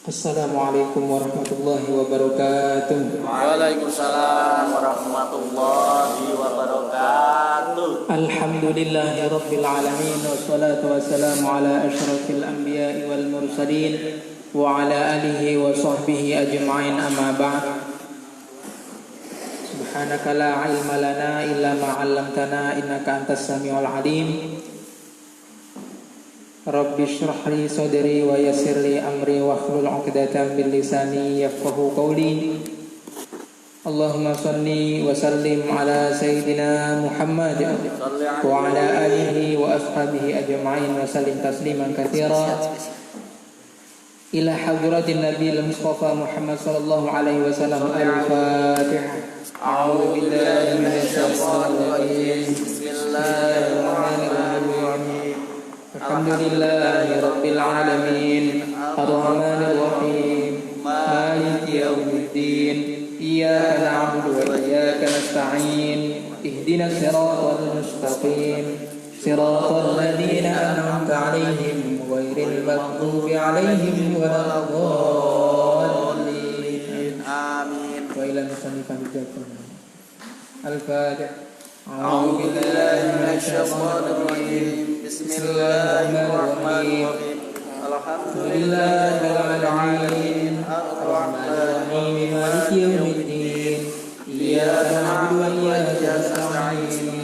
Assalamualaikum warahmatullahi wabarakatuh. Waalaikumsalam warahmatullahi wabarakatuh. Alhamdulillahi rabbil alamin, wassalatu wassalamu ala asyrafil anbiya'i wal mursalin wa ala alihi wa sahbihi ajma'in, amma ba'd. Subhanaka la ilma lana illa ma 'allamtana innaka antas samiul alim. Rabbi shrah li sadri wa yassir li amri wahlul 'uqdatam min lisani yafqahu qawli. Allahumma shalli wa sallim ala sayyidina Muhammad wa ala alihi wa ashabihi ajma'in wa sallim tasliman katsira. Ila hadratin nabiyil mustafa Muhammad sallallahu alaihi wasallam. Al-Fatihah. A'udzu billahi minasy syaithanir rajim. Bismillahirrahmanirrahim. Alhamdulillahi rabbil alamin, arrahmanir rahim, maliki yaumiddin, iyyaka na'budu wa iyyaka nasta'in, ihdinas siratal mustaqim, siratal ladzina an'amta 'alaihim ghairil maghdubi 'alaihim waladdallin. Amin. Wa ila musannifan bijakum. Al-Fatihah. A'udzu billahi minasy syaithanir rajim. Bismillahirrahmanirrahim. Alhamdulillahil alamin, arrahmanir rahim, maliki yaumiddin, iyyaka na'budu wa iyyaka nasta'in,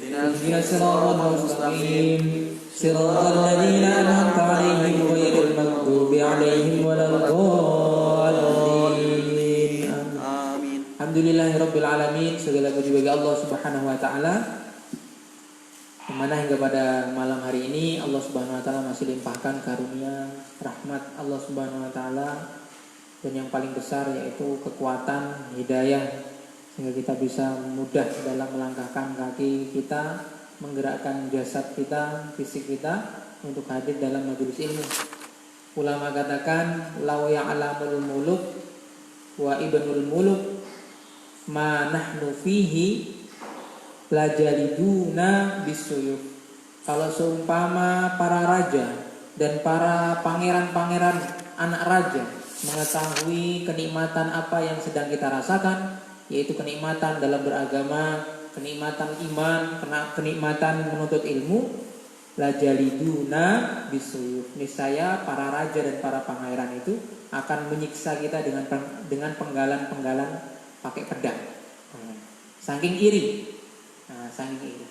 ihdinas siratal mustaqim, siratal ladzina an'amta 'alaihim ghairil maghdubi 'alaihim waladdallin. Amin. Alhamdulillahirabbil alamin, segala puji bagi Allah Subhanahu wa taala. Kemana hingga pada malam hari ini Allah Subhanahu wa taala masih limpahkan karunia, rahmat Allah Subhanahu wa taala, dan yang paling besar yaitu kekuatan hidayah, sehingga kita bisa mudah dalam melangkahkan kaki kita, menggerakkan jasad kita, fisik kita untuk hadir dalam majelis ilmu. Ulama katakan law ya'lamul muluk wa ibnul muluk ma nahnu fihi lajaliduna bisuyuf. Kalau seumpama para raja dan para pangeran-pangeran anak raja mengetahui kenikmatan apa yang sedang kita rasakan, yaitu kenikmatan dalam beragama, kenikmatan iman, kenikmatan menuntut ilmu, lajaliduna bisuyuf. Niscaya para raja dan para pangeran itu akan menyiksa kita dengan penggalan-penggalan pakai pedang. Saking iri. Saking iri.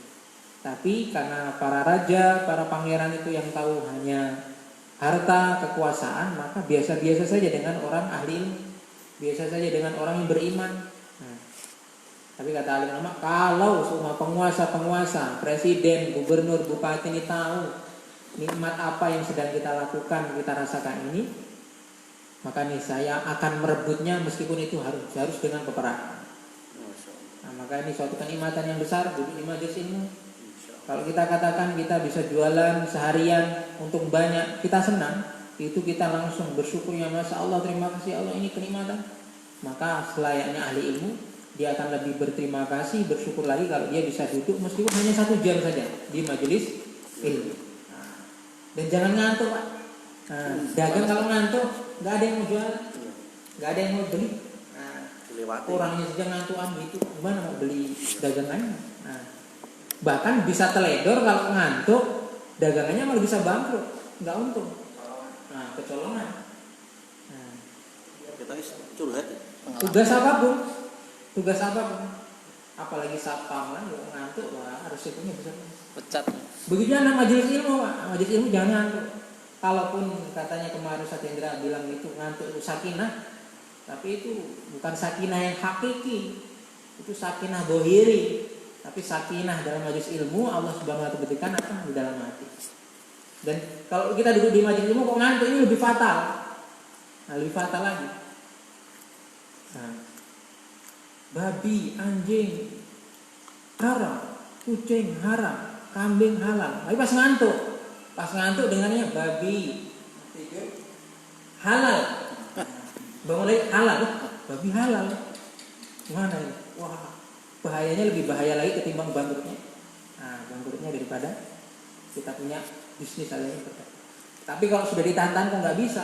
Tapi karena para raja, para pangeran itu yang tahu hanya harta, kekuasaan, maka biasa-biasa saja dengan orang ahli ilmu, biasa saja dengan orang yang beriman. Tapi kata alim ulama, kalau semua penguasa, presiden, gubernur, bupati ini tahu nikmat apa yang sedang kita lakukan, kita rasakan ini, maka niscaya akan merebutnya meskipun itu harus dengan peperangan. Maka ini suatu kenikmatan yang besar duduk di majelis ilmu. Kalau kita katakan kita bisa jualan seharian untung banyak, kita senang, itu kita langsung bersyukur, ya Masya Allah, terima kasih Allah, ini kenikmatan. Maka selayaknya ahli ilmu, dia akan lebih berterima kasih, bersyukur lagi kalau dia bisa duduk meskipun hanya 1 jam saja di majelis ilmu. Dan jangan ngantuk, Pak. Dagang kalau ngantuk, nggak ada yang mau jual, nggak ada yang mau beli. Orangnya saja ngantuan gitu, gimana mau beli dagangannya? Bahkan bisa teledor kalau ngantuk, dagangannya malah bisa bangkrut, nggak untung. Kecolongan. Kita curhat. Tugas apapun, apalagi satpam kan, ngantuk, wah resikonya besar. Pecat. Begitu anak majelis ilmu, Pak. Majelis ilmu jangan ngantuk. Kalaupun katanya kemarin Satendra bilang itu ngantuk itu sakinah, tapi itu bukan sakinah yang hakiki, itu sakinah dohiri. Tapi sakinah dalam majelis ilmu Allah Subhanahu wa taala berikan apa di dalam hati. Dan kalau kita duduk di majelis ilmu kok ngantuk, ini lebih fatal. Lebih fatal lagi. Babi, anjing haram, kucing haram, kambing halal. Tapi pas ngantuk dengannya babi halal. Bangun lagi halal, babi halal. Gimana ini? Wah, bahayanya lebih bahaya lagi ketimbang bangkrutnya. Bangkrutnya daripada kita punya bisnis ada yang Tapi kalau sudah ditahan-tahan kok nggak bisa,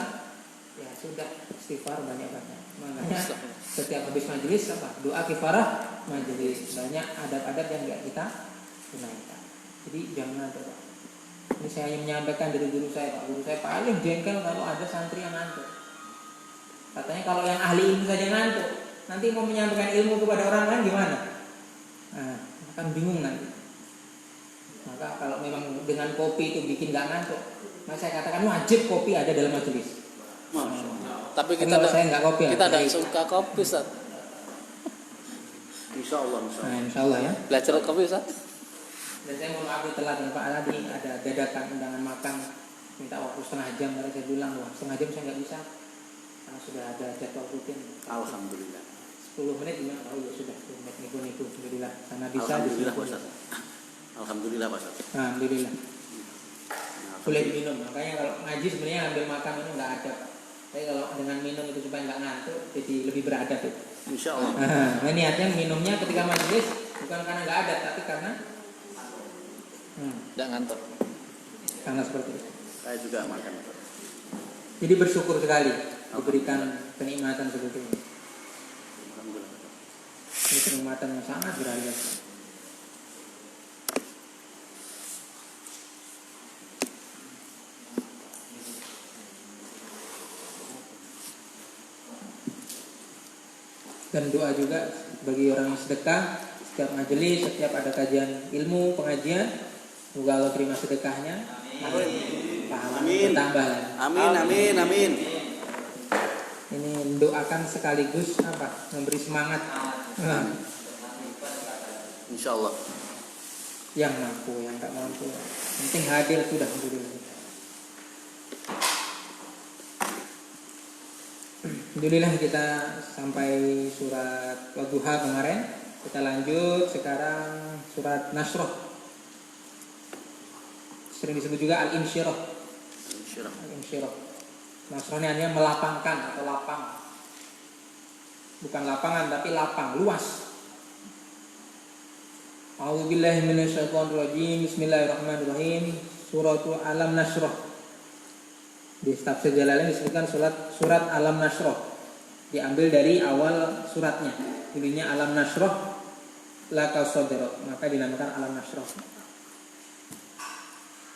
ya sudah istighfar banyak-banyak. Makanya setiap habis majelis apa? Doa kifarah majelis. Banyak adab-adab yang nggak kita tunaikan. Jadi jangan ada Pak. Ini saya hanya menyampaikan dari guru saya Pak. Guru saya paling jengkel kalau ada santri yang ngantuk. Katanya kalau yang ahli ilmu saja ngantuk, nanti mau menyampaikan ilmu kepada orang lain gimana? Nah, akan bingung nanti. Maka kalau memang dengan kopi itu bikin nggak ngantuk, maka saya katakan wajib kopi ada dalam majelis. Tapi Tapi kita kalau saya nggak kopi, kita tidak suka kopi, Ustaz. Insya Allah ya. Belajar kopi, Ustaz. Dan saya mau maaf telat nih Pak, tadi ada dadakan undangan makan, minta waktu setengah jam, lalu saya bilang wah setengah jam saya nggak bisa, karena sudah ada jadwal rutin. Alhamdulillah. 10 menit gimana? Oh ya sudah 10 menit niku alhamdulillah, karena bisa. Alhamdulillah Pak Ustaz. Alhamdulillah Pak Ustaz. Alhamdulillah. Boleh minum, makanya kalau ngaji sebenarnya ambil makan itu nggak ada. Tapi kalau dengan minum itu supaya nggak ngantuk, jadi lebih beradab itu. Insya Allah. Nah, niatnya minumnya ketika majelis bukan karena nggak ada, tapi karena Tidak ngantuk. karena seperti itu. Saya juga makan. Jadi bersyukur sekali diberikan kenikmatan seperti ini. Alhamdulillah. Ini kenikmatan yang sangat berharga. Dan doa juga bagi orang yang sedekah setiap majelis, setiap ada kajian ilmu, pengajian, semoga Allah terima sedekahnya. Pahala bertambah. Amin. Ini mendoakan sekaligus apa? Memberi semangat. Insya Allah. Yang mampu, yang tak mampu, penting hadir sudah dulu. Alhamdulillah kita sampai surat Wadduha kemarin. Kita lanjut sekarang surat Nasroh. Sering disebut juga Al-Insyirah. Al-Insyirah. Nasroh ini artinya melapangkan atau lapang. Bukan lapangan tapi lapang, luas. A'udzubillahi minasyaitonirrajim. Bismillahirrahmanirrahim. Suratul Alam Nasroh. Di tafsir Jalalain disebutkan surat Alam Nasroh. Diambil dari awal suratnya. Judulnya Alam Nasroh laka sadrak, maka dinamakan Alam Nasroh.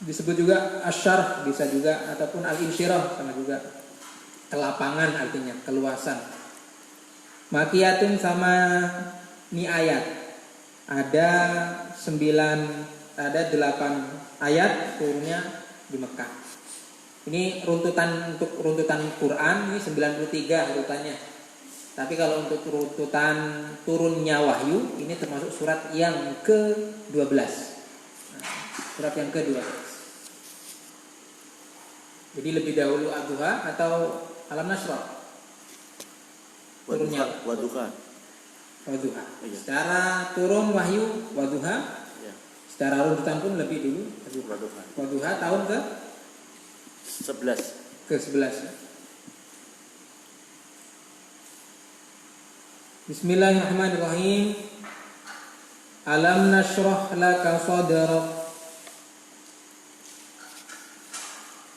Disebut juga Asyarh bisa juga, ataupun Al-Insyirah sama juga. Kelapangan artinya, keluasan. Makiyatun sama ini ayat. Ada 8 ayat turunnya di Mekah. Ini runtutan untuk runtutan Quran ini 93 urutannya. Tapi kalau untuk runtutan turunnya wahyu ini termasuk surat yang ke-12. Surat yang ke-12. Jadi lebih dahulu Ad-Duha atau Alam Nasrah? Turunnya Wadduha. Wadduha. Iya. Secara turun wahyu Wadduha. Ya. Secara runtutan pun lebih dulu Wadduha. Wadduha tahun ke 11. Bismillahirrahmanirrahim. Alam nashrah laka sadrak.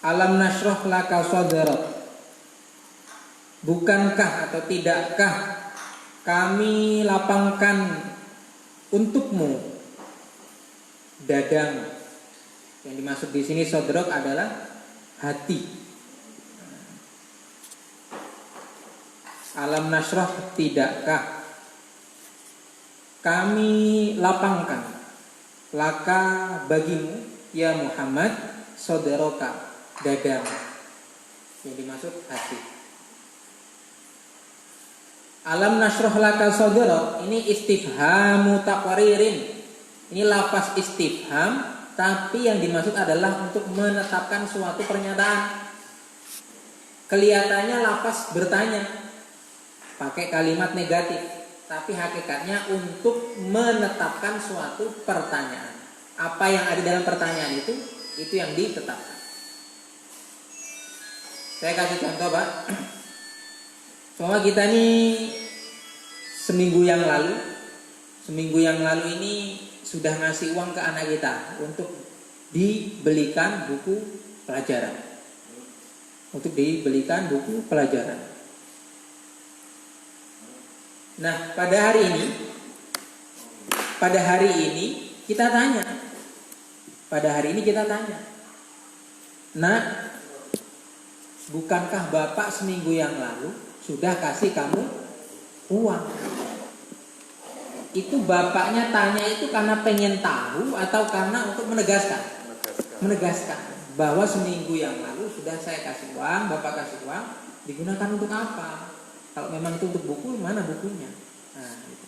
Alam nashrah laka sadrak. Bukankah atau tidakkah kami lapangkan untukmu dadamu? Yang dimaksud di sini sadrak adalah hati. Alam nasrah, tidakkah kami lapangkan laka bagimu ya Muhammad sadraka, dadamu. Yang dimaksud hati. Alam nasrah laka sadrak ini istifhamu taqririn. Ini lafaz istifham, tapi yang dimaksud adalah untuk menetapkan suatu pernyataan. Kelihatannya lafaz bertanya, pakai kalimat negatif, tapi hakikatnya untuk menetapkan suatu pertanyaan. Apa yang ada dalam pertanyaan itu yang ditetapkan. Saya kasih contoh, Pak. Soalnya kita ini seminggu yang lalu ini sudah ngasih uang ke anak kita untuk dibelikan buku pelajaran. untuk dibelikan buku pelajaran. Nah, pada hari ini kita tanya. Nak, bukankah Bapak seminggu yang lalu sudah kasih kamu uang? Itu bapaknya tanya itu karena pengen tahu atau karena untuk menegaskan bahwa seminggu yang lalu sudah saya kasih uang, Bapak kasih uang, digunakan untuk apa? Kalau memang itu untuk buku, mana bukunya? Nah, gitu.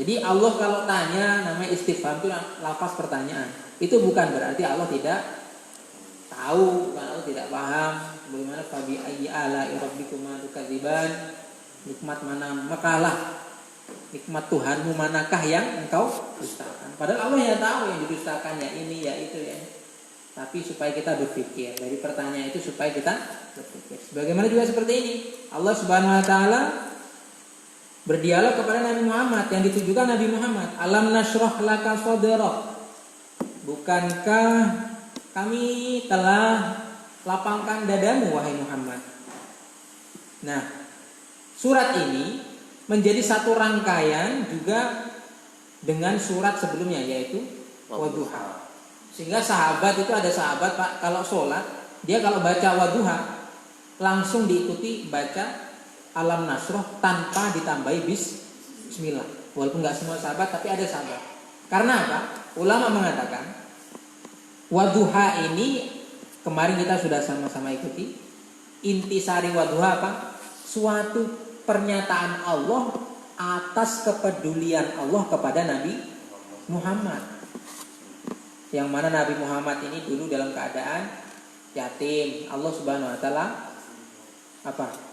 Jadi Allah kalau tanya, namanya istifham itu lafaz pertanyaan. Itu bukan berarti Allah tidak tahu, bukan Allah tidak paham. Bagaimana fabi ayyi ala'i rabbikuma tukadziban? Nikmat mana makalah? Nikmat Tuhanmu manakah yang engkau dustakan? Padahal Allah ya tahu yang didustakan, ya ini, ya itu, ya. Tapi supaya kita berpikir, dari pertanyaan itu supaya kita berpikir. Bagaimana juga seperti ini, Allah Subhanahu wa taala berdialog kepada Nabi Muhammad, yang ditujukan Nabi Muhammad, alam nashrah laka sadrak, bukankah kami telah lapangkan dadamu wahai Muhammad. Nah, surat ini menjadi satu rangkaian juga dengan surat sebelumnya, yaitu Wadduha. Sehingga sahabat itu, ada sahabat Pak, kalau sholat dia kalau baca Wadduha langsung diikuti baca Alam Nasroh tanpa ditambahi Bismillah. Walaupun nggak semua sahabat, tapi ada sahabat. Karena apa? Ulama mengatakan Wadduha ini kemarin kita sudah sama-sama ikuti. Intisari Wadduha apa? Suatu pernyataan Allah atas kepedulian Allah kepada Nabi Muhammad. Yang mana Nabi Muhammad ini dulu dalam keadaan yatim, Allah Subhanahu wa taala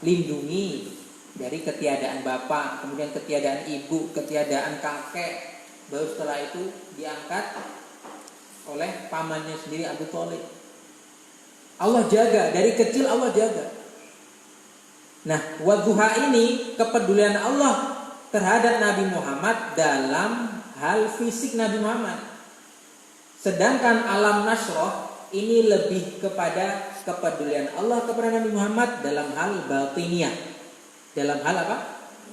lindungi dari ketiadaan bapak, kemudian ketiadaan ibu, ketiadaan kakek. Baru setelah itu diangkat oleh pamannya sendiri Abu Thalib. Allah jaga, dari kecil Allah jaga. Nah, Wadduha ini kepedulian Allah terhadap Nabi Muhammad dalam hal fisik Nabi Muhammad. Sedangkan Alam Nasroh ini lebih kepada kepedulian Allah kepada Nabi Muhammad dalam hal batiniyah. Dalam hal apa?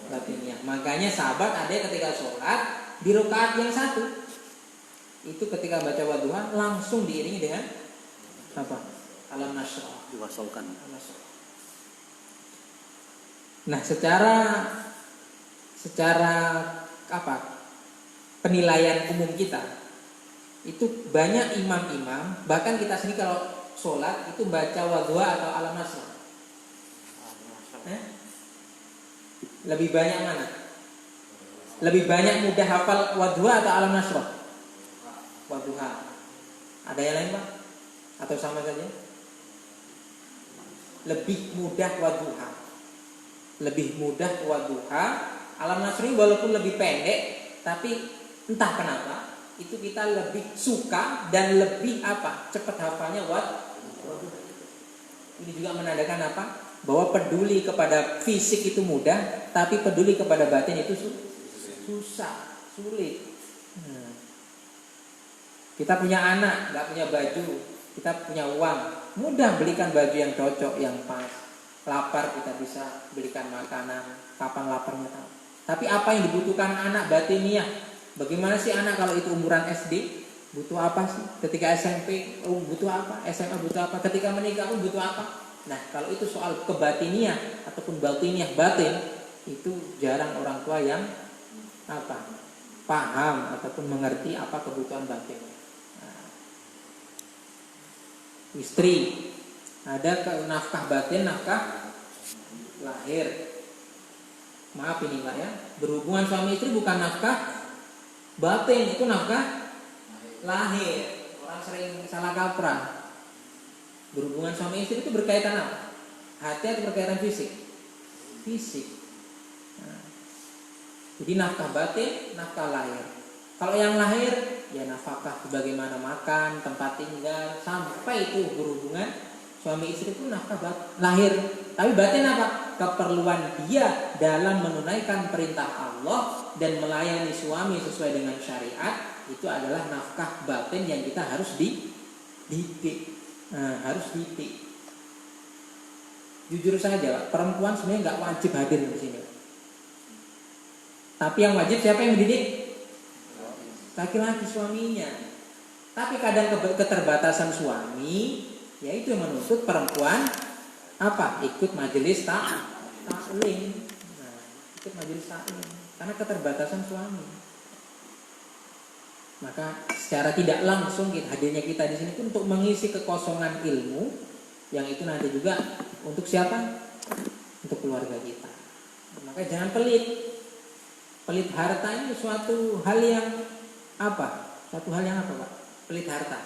Batiniyah. Makanya sahabat ada ketika sholat di rakaat yang satu, itu ketika baca Wadduha langsung diiringi dengan apa? Alam Nasroh. Diwasalkan. Nah, secara penilaian umum kita, itu banyak imam-imam, bahkan kita sendiri kalau sholat itu baca Wadduha atau Alam Nasroh. Lebih banyak mana? Lebih banyak mudah hafal Wadduha atau Alam Nasroh? Wadduha. Ada yang lain Pak? Atau sama saja? Lebih mudah Wadduha. Lebih mudah Wadduha. Alam Nasroh walaupun lebih pendek, tapi entah kenapa itu kita lebih suka dan lebih cepat hafalnya Wadduha. Ini juga menandakan bahwa peduli kepada fisik itu mudah, tapi peduli kepada batin itu susah, sulit. Kita punya anak, nggak punya baju, kita punya uang, mudah belikan baju yang cocok, yang pas. Lapar kita bisa belikan makanan, kapan laparnya tahu. Tapi apa yang dibutuhkan anak batiniyah? Bagaimana sih anak kalau itu umuran SD butuh apa sih? Ketika SMP butuh apa? SMA butuh apa? Ketika menikah butuh apa? Nah, kalau itu soal kebatiniah ataupun batin, itu jarang orang tua yang paham ataupun mengerti apa kebutuhan batin. Nah, istri ada nafkah batin, nafkah lahir. Maaf ini Pak ya, berhubungan suami istri bukan nafkah batin, itu nafkah lahir. Orang sering salah kaprah. Berhubungan suami istri itu berkaitan apa? Hati atau berkaitan fisik? Fisik. Nah, jadi nafkah batin, nafkah lahir. Kalau yang lahir, ya nafkah sebagaimana makan, tempat tinggal, sampai itu berhubungan suami istri itu nafkah lahir. Tapi batin apa? Keperluan dia dalam menunaikan perintah Allah dan melayani suami sesuai dengan syariat, itu adalah nafkah batin yang kita harus didik. Harus didik. Jujur saja, Pak, perempuan sebenarnya nggak wajib hadir di sini. Tapi yang wajib siapa yang mendidik? Laki-laki, suaminya. Tapi kadang keterbatasan suami, yaitu yang menuntut perempuan apa? Ikut majelis taklim. Nah, ikut majelis taklim karena keterbatasan suami. Maka secara tidak langsung hadirnya kita di sini pun untuk mengisi kekosongan ilmu yang itu nanti juga untuk siapa? Untuk keluarga kita. Maka jangan pelit. Pelit harta ini suatu hal yang apa? Suatu hal yang apa, Pak? Pelit harta.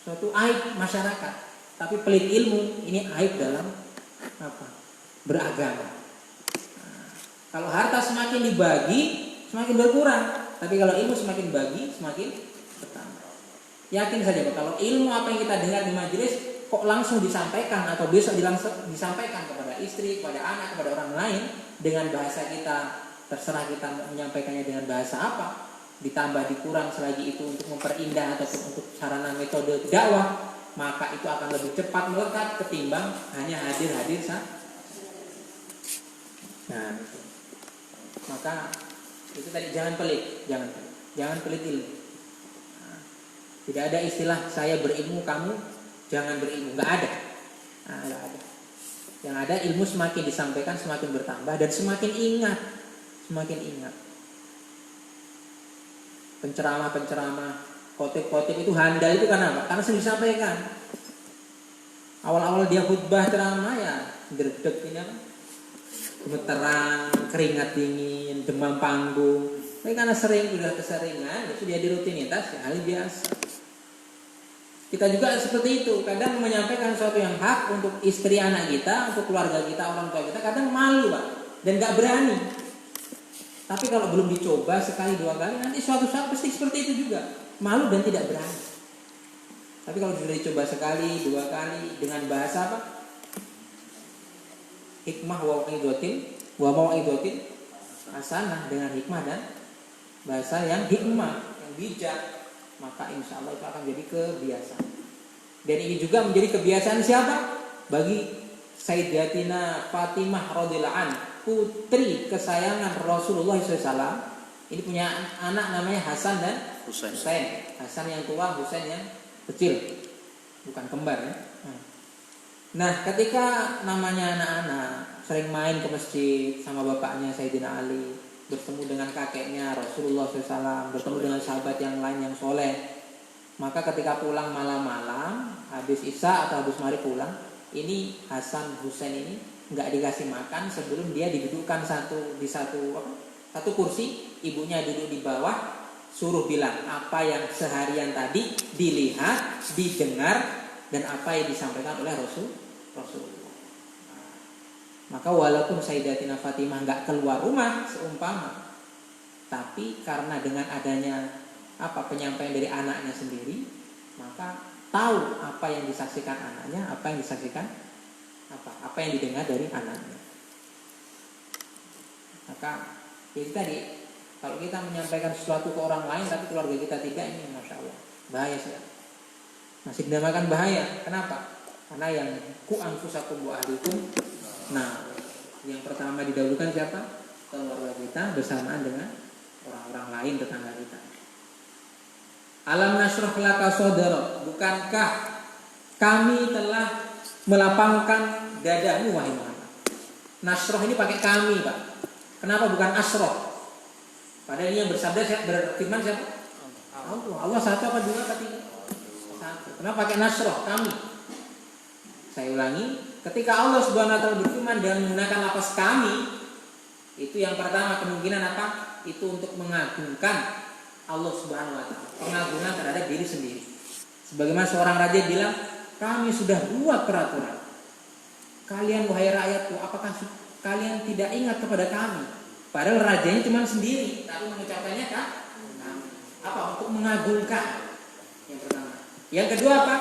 Suatu aib masyarakat. Tapi pelit ilmu ini aib dalam apa? Beragama. Nah, kalau harta semakin dibagi, semakin berkurang. Tapi kalau ilmu semakin bagi, semakin bertambah. Yakin saja, Pak, kalau ilmu apa yang kita dengar di majelis kok langsung disampaikan atau besok disampaikan kepada istri, kepada anak, kepada orang lain dengan bahasa kita, terserah kita menyampaikannya dengan bahasa apa, ditambah dikurang selagi itu untuk memperindah ataupun untuk sarana metode dakwah, maka itu akan lebih cepat melekat ketimbang hanya hadir saja. Nah, maka itu tadi jangan pelit ilmu. Nah, tidak ada istilah saya berilmu kamu jangan berilmu, nggak ada. Nah, nggak ada. Yang ada ilmu semakin disampaikan semakin bertambah dan semakin ingat. Penceramah, khotib itu handal itu karena apa? Karena sering disampaikan. Awal-awal dia khutbah ceramah ya gerdek ini apa? Gemeteran, keringat dingin, demam panggung. Tapi karena sudah keseringan, itu dia di rutinitas ya hal biasa. Kita juga seperti itu, kadang menyampaikan sesuatu yang hak untuk istri anak kita, untuk keluarga kita, orang tua kita, kadang malu, Pak, dan gak berani. Tapi kalau belum dicoba sekali dua kali, nanti suatu saat pasti seperti itu juga, malu dan tidak berani. Tapi kalau sudah dicoba sekali, dua kali, dengan bahasa apa? Hikmah wa mau'idotin hasanah, dengan hikmah dan bahasa yang hikmah, yang bijak, maka insya Allah itu akan jadi kebiasaan. Dan ini juga menjadi kebiasaan siapa? Bagi Sayyidatina Fatimah radhiyallahu anha, putri kesayangan Rasulullah SAW. Ini punya anak namanya Hasan dan Husain. Hasan yang tua, Husain yang kecil, bukan kembar ya. Nah, ketika namanya anak-anak sering main ke masjid sama bapaknya Sayyidina Ali, bertemu dengan kakeknya Rasulullah SAW, bertemu dengan sahabat yang lain yang soleh. Maka ketika pulang malam-malam, habis Isya atau habis maghrib pulang, ini Hasan Husain ini nggak dikasih makan sebelum dia didudukkan di satu kursi, ibunya duduk di bawah, suruh bilang apa yang seharian tadi dilihat, didengar, dan apa yang disampaikan oleh Rasulullah. Maka walaupun Sayyidatina Fatimah nggak keluar rumah seumpama, tapi karena dengan adanya penyampaian dari anaknya sendiri, maka tahu apa yang disaksikan anaknya, apa yang didengar dari anaknya. Maka itu tadi, kalau kita menyampaikan sesuatu ke orang lain tapi keluarga kita tidak, ini masya Allah bahaya sekali. Masih dinamakan bahaya. Kenapa? Karena yang ku anfusakum wa ahlikum. Nah, yang pertama didahulukan siapa? Keluarga kita bersamaan dengan orang-orang lain, tetangga kita. Alam nasrah laka sadrak, bukankah kami telah melapangkan dadamu wahai Muhammad? Nasrah ini pakai kami, Pak. Kenapa bukan asroh? Padahal ini yang bersabda berfirman siapa? Allah satu apa dua apa tiga? Satu. Kenapa pakai nasroh? Kami. Saya ulangi, ketika Allah Subhanahu wa taala berfirman dengan menggunakan lafaz kami, itu yang pertama kemungkinan apa? Itu untuk mengagungkan Allah Subhanahu wa taala, pengagungan terhadap diri sendiri. Sebagaimana seorang raja bilang, kami sudah buat peraturan. Kalian wahai rakyatku, apakah kalian tidak ingat kepada kami? Padahal rajanya cuma sendiri, tapi mengucapkannya kan? Apa? Untuk mengagungkan. Yang pertama. Yang kedua apa?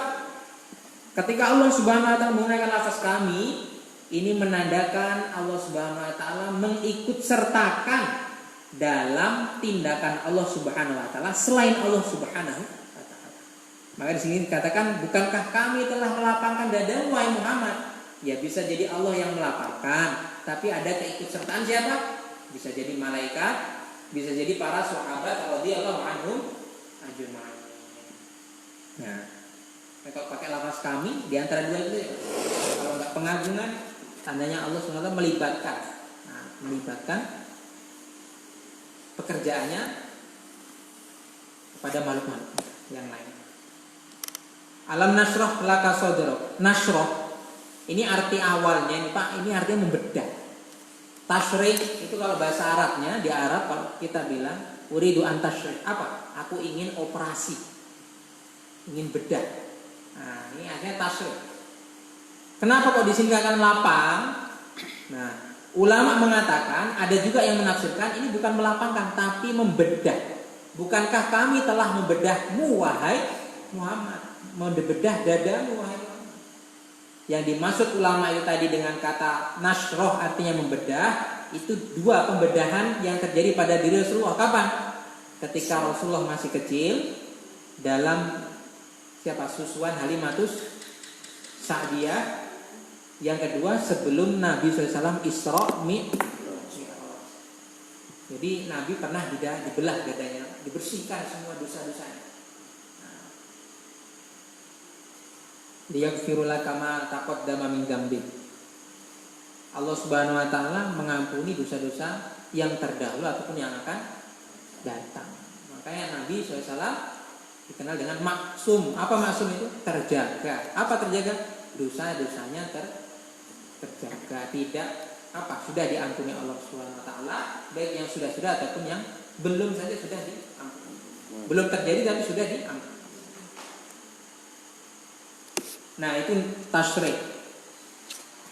Ketika Allah Subhanahu wa taala menggunakan lafaz kami, ini menandakan Allah Subhanahu wa taala mengikut sertakan dalam tindakan Allah Subhanahu wa taala selain Allah Subhanahu wa taala. Maka di sini dikatakan, bukankah kami telah melapangkan dadamu wahai Muhammad? Ya bisa jadi Allah yang melapangkan, tapi ada keikutsertaan siapa? Bisa jadi malaikat, bisa jadi para sahabat radhiyallahu anhum ajmain. Nah, kalau pakai lafaz kami di antara dua itu ya. Kalau enggak pengagungan, tandanya Allah SWT melibatkan. Nah, melibatkan pekerjaannya kepada makhluk-makhluk yang lain. Alam nasroh laka sodrok. Nasroh ini arti awalnya ini Pak, ini artinya membedah. Tashrih itu kalau bahasa Arabnya, di Arab kalau kita bilang uridu an tashrih, apa? Aku ingin operasi, ingin bedah. Nah, ini artinya tashrih. Kenapa kok disingkatkan lapang? Nah, ulama mengatakan ada juga yang menafsirkan ini bukan melapangkan tapi membedah. Bukankah kami telah membedahmu wahai Muhammad, membedah dadamu wahai Muhammad. Yang dimaksud ulama itu tadi dengan kata nasroh artinya membedah, itu dua pembedahan yang terjadi pada diri Rasulullah. Kapan? Ketika Rasulullah masih kecil, dalam susuan Halimatus Sa'diyah. Yang kedua sebelum Nabi SAW Isra Mi'raj. Jadi Nabi pernah dibelah dadanya, dibersihkan semua dosa-dosanya. Liyaghfira laka ma taqaddama min dzambik. Allah Subhanahu wa taala mengampuni dosa-dosa yang terdahulu ataupun yang akan datang. Makanya Nabi SAW dikenal dengan maksum. Apa maksum itu? Terjaga. Apa terjaga? Dosa-dosanya terjaga, tidak sudah diampuni Allah Subhanahu wa taala, baik yang sudah ataupun yang belum saja sudah diampuni. Belum terjadi tapi sudah diampuni. Nah, itu tasyrih.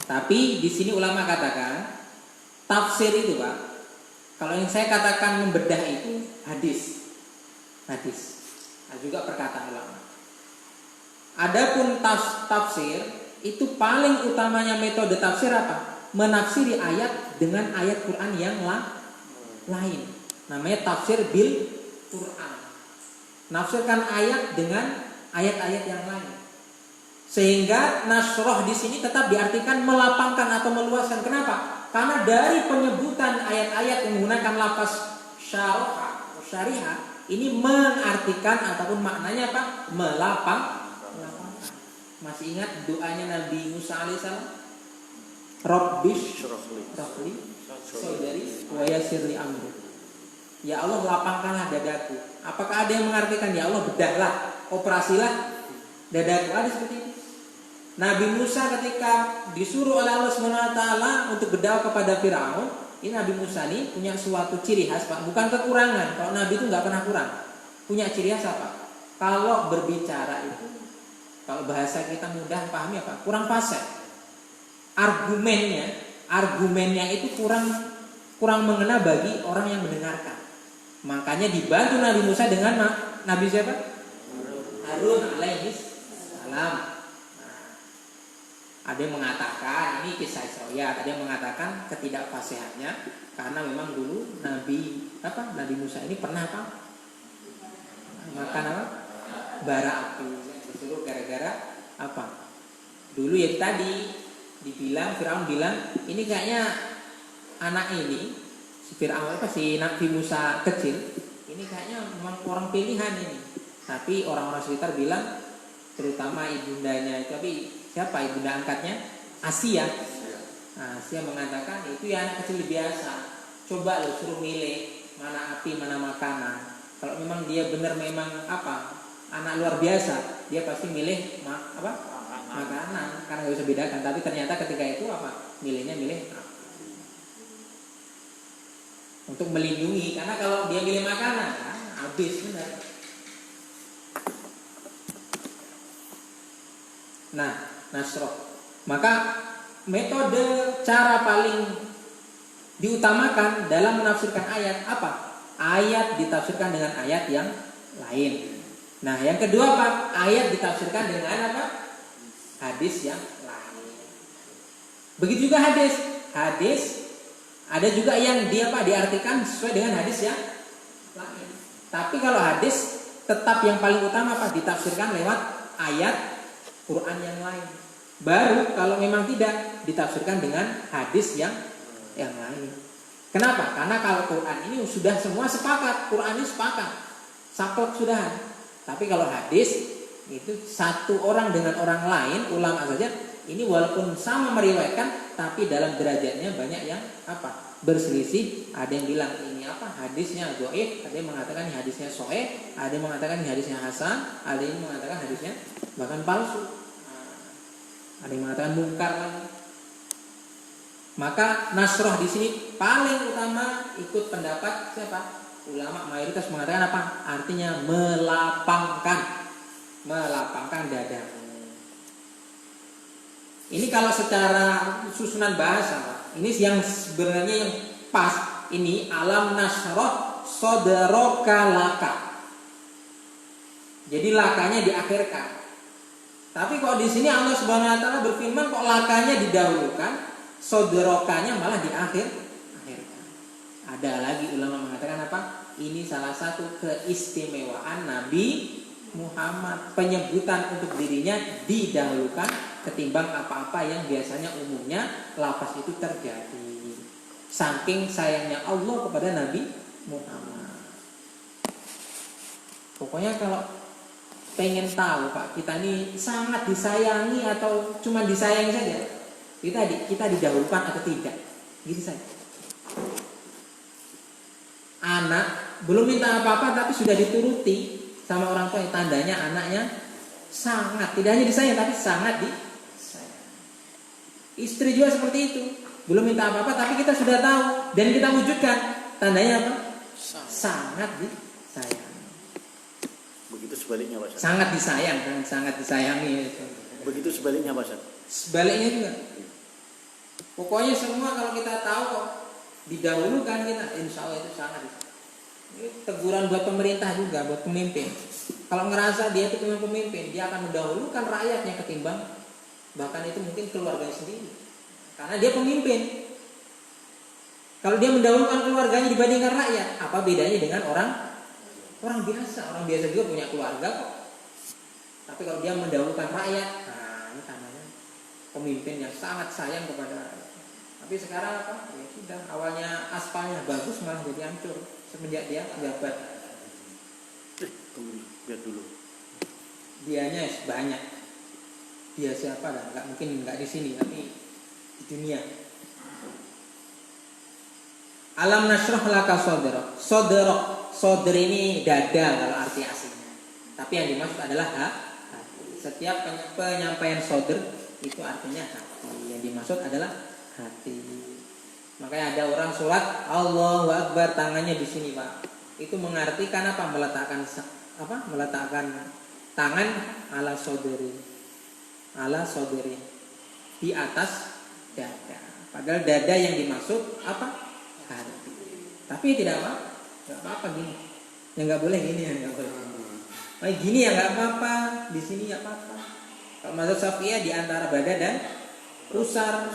Tapi di sini ulama katakan tafsir itu, Pak. Kalau yang saya katakan membedah itu hadis. Nah, juga perkataan ulama. Adapun tafsir itu paling utamanya metode tafsir apa? Menafsiri ayat dengan ayat Quran yang lain. Namanya tafsir bil Quran. Nafsirkan ayat dengan ayat-ayat yang lain. Sehingga nasroh di sini tetap diartikan melapangkan atau meluaskan. Kenapa? Karena dari penyebutan ayat-ayat yang menggunakan lafaz syariah ini mengartikan ataupun maknanya apa? Melapangkan. Masih ingat doanya Nabi Musa alaihissalam? Rabbish shrahli sadri wa yassir li amri. Ya Allah, lapangkanlah dadaku. Apakah ada yang mengartikan ya Allah bedahlah, operasilah dadaku? Ada seperti itu. Nabi Musa ketika disuruh oleh Allah SWT untuk berdakwah kepada Firaun, ini Nabi Musa ini punya suatu ciri khas, Pak. Bukan kekurangan. Kalau Nabi itu nggak pernah kurang. Punya ciri khas apa? Kalau berbicara itu, kalau bahasa kita mudah pahami apa? Kurang fasih. Argumennya itu kurang mengena bagi orang yang mendengarkan. Makanya dibantu Nabi Musa dengan Nabi siapa? Harun alaihi salam. Ada yang mengatakan ini kisah Israel, ada yang mengatakan ketidakfasihannya karena memang dulu Nabi Musa ini pernah makan bara api, disuruh gara-gara apa? Dulu ya tadi dibilang Firaun bilang ini kayaknya anak ini si Nabi Musa kecil ini kayaknya memang orang pilihan ini. Tapi orang-orang sekitar bilang, terutama ibundanya, tapi siapa ibunda angkatnya? Asia. Nah, Asia mengatakan itu ya anak kecil biasa. Coba lo suruh milih mana api mana makanan. Kalau memang dia benar memang anak luar biasa, dia pasti milih makanan karena nggak bisa bedakan. Tapi ternyata ketika itu milih untuk melindungi, karena kalau dia milih makanan habis benar. Nah, nasroh. Maka metode cara paling diutamakan dalam menafsirkan ayat apa? Ayat ditafsirkan dengan ayat yang lain. Nah, yang kedua Pak, ayat ditafsirkan dengan apa? Hadis yang lain. Begitu juga hadis. Hadis ada juga yang diartikan sesuai dengan hadis yang lain. Tapi kalau hadis tetap yang paling utama Pak ditafsirkan lewat ayat Quran yang lain. Baru kalau memang tidak ditafsirkan dengan hadis yang lain. Kenapa? Karena kalau Quran ini sudah semua sepakat, Quran ini sepakat, saklek sudah. Tapi kalau hadis itu satu orang dengan orang lain, ulama saja, ini walaupun sama meriwayatkan, tapi dalam derajatnya banyak yang berselisih. Ada yang bilang ini hadisnya dhaif, ada yang mengatakan ini hadisnya sahih, ada yang mengatakan ini hadisnya hasan, ada yang mengatakan hadisnya bahkan palsu, ada yang mengatakan mungkar lagi. Maka nasroh di sini paling utama ikut pendapat siapa? Ulama mayoritas mengatakan artinya melapangkan dada. Ini kalau secara susunan bahasa, ini yang sebenarnya yang pas. Ini alam nasroh sodaroka laka. Jadi lakanya diakhirkan. Tapi kok di sini Allah Subhanahu Wa Taala berfirman kok lakanya didahulukan, sodarokanya malah diakhirkan. Ada lagi ulama mengatakan ini salah satu keistimewaan Nabi Muhammad, penyebutan untuk dirinya didahulukan ketimbang apa-apa yang biasanya umumnya lafaz itu terjadi. Saking sayangnya Allah kepada Nabi Muhammad. Pokoknya kalau pengen tahu kita ini sangat disayangi atau cuma disayangi saja, kita didahulukan atau tidak, gitu saja. Anak belum minta apa-apa tapi sudah dituruti sama orang tua, tandanya anaknya sangat tidak hanya disayang tapi sangat disayang. Istri juga seperti itu, belum minta apa-apa tapi kita sudah tahu dan kita wujudkan, tandanya sangat disayang. Begitu sebaliknya Pak Ustaz. Sangat disayang dan sangat disayangi. Begitu sebaliknya Pak Ustaz. Sebaliknya juga. Pokoknya semua kalau kita tahu kok didahulukan kita, insya Allah itu sangat disayang. Ini teguran buat pemerintah juga, buat pemimpin. Kalau ngerasa dia itu pemimpin, dia akan mendahulukan rakyatnya ketimbang bahkan itu mungkin keluarganya sendiri. Karena dia pemimpin. Kalau dia mendahulukan keluarganya dibandingkan rakyat, apa bedanya dengan orang biasa? Orang biasa juga punya keluarga kok. Tapi kalau dia mendahulukan rakyat, ini tandanya pemimpin yang sangat sayang kepada rakyat. Tapi sekarang ya sudah, awalnya aspalnya bagus malah jadi hancur semenjak dia menjabat. Tunggu, lihat dulu. Dianya banyak. Dia siapa dah? Enggak mungkin enggak di sini, tapi di dunia. Alam nasroh laka sodrok. Sodr ini dada kalau arti aslinya. Tapi yang dimaksud adalah hati. Setiap penyampaian sodr itu artinya hati. Yang dimaksud adalah hati. Makanya ada orang sholat Allahu Akbar, tangannya di sini Pak. Itu mengartikan apa? Meletakkan tangan ala sodri di atas dada. Padahal dada yang dimaksud apa? Hati. Tapi tidak apa-apa gini. Ya nggak boleh gini ya nggak boleh. Gini ya nggak apa-apa. Di sini nggak apa-apa. Kalau mazhab Syafi'iyah di antara bada dan pusar.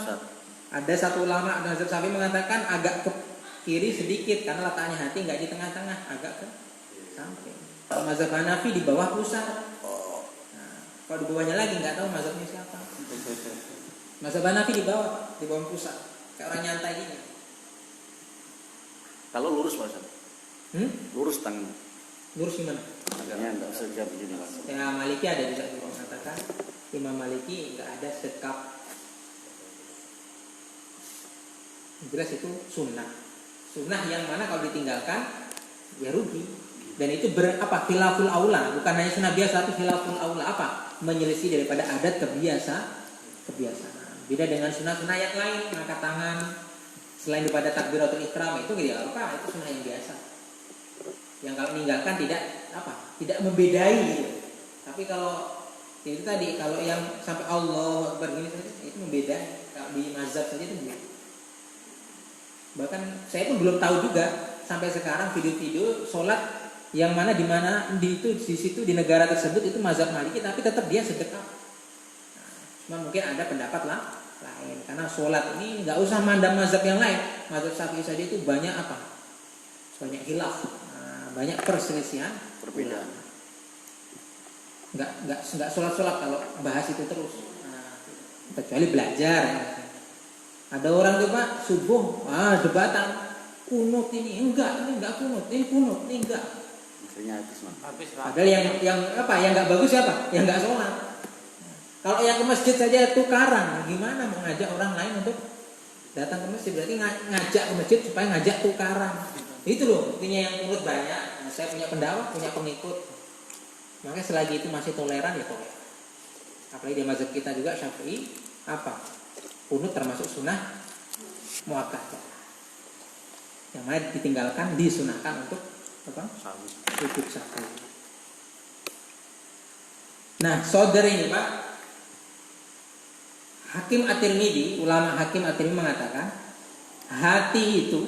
Ada satu ulama mazhab Syafi'i mengatakan agak ke kiri sedikit karena letaknya hati nggak di tengah-tengah, agak ke samping. Kalau mazhab Hanafi di bawah pusar. Nah, kalau di bawahnya lagi nggak tahu mazhabnya siapa. Mazhab Hanafi di bawah pusar. Kayak orang nyantai gini. Kalau lurus Pak Ustaz. Lurus tangannya. Lurus gimana? Tangannya enggak bisa begini Pak. Ya Maliki ada juga mengatakan Imam Maliki enggak ada sekap. Jelas itu sunnah. Sunnah yang mana kalau ditinggalkan ya rugi. Dan itu khilaful aula, bukan hanya sunnah biasa, tapi khilaful aula menyelisih daripada adat kebiasaan. Beda dengan sunnah-sunnah yang lain, angkat tangan selain daripada takbiratul ihram itu itu sunnah yang biasa. Yang kalau meninggalkan tidak membedai gitu. Tapi kalau itu tadi, kalau yang sampai Allahu Akbar gini itu membedai. Kalau di mazhab saja itu begitu. Bahkan saya pun belum tahu juga sampai sekarang video-video sholat yang mana di situ di negara tersebut itu mazhab Maliki tapi tetap dia sedekap. Cuma mungkin ada pendapat lain karena sholat ini nggak usah mandang mazhab yang lain. Mazhab Syafi'i saja itu banyak banyak khilaf, banyak perselisihan, perbedaan. Nggak sholat kalau bahas itu terus. kecuali belajar. Ada orang tuh Pak subuh debatan kunut ini enggak kunut, ini kunut, ini enggak. Akhirnya habis. Padahal yang nggak bagus siapa? Yang nggak sholat. Kalau yang ke masjid saja tukaran, gimana mau ngajak orang lain untuk datang ke masjid? Berarti ngajak ke masjid supaya ngajak tukaran. Itu loh, intinya yang kunut banyak. Nah, saya punya pendapat, punya pengikut. Makanya selagi itu masih toleran ya toleran. Apalagi di mazhab kita juga Syafi'i kunut termasuk sunnah muakkadah. Yang mana ditinggalkan disunahkan untuk sujud sahwi. Nah, saudara ini Pak, Hakim At-Tirmidzi, ulama Hakim At-Tirmidzi mengatakan hati itu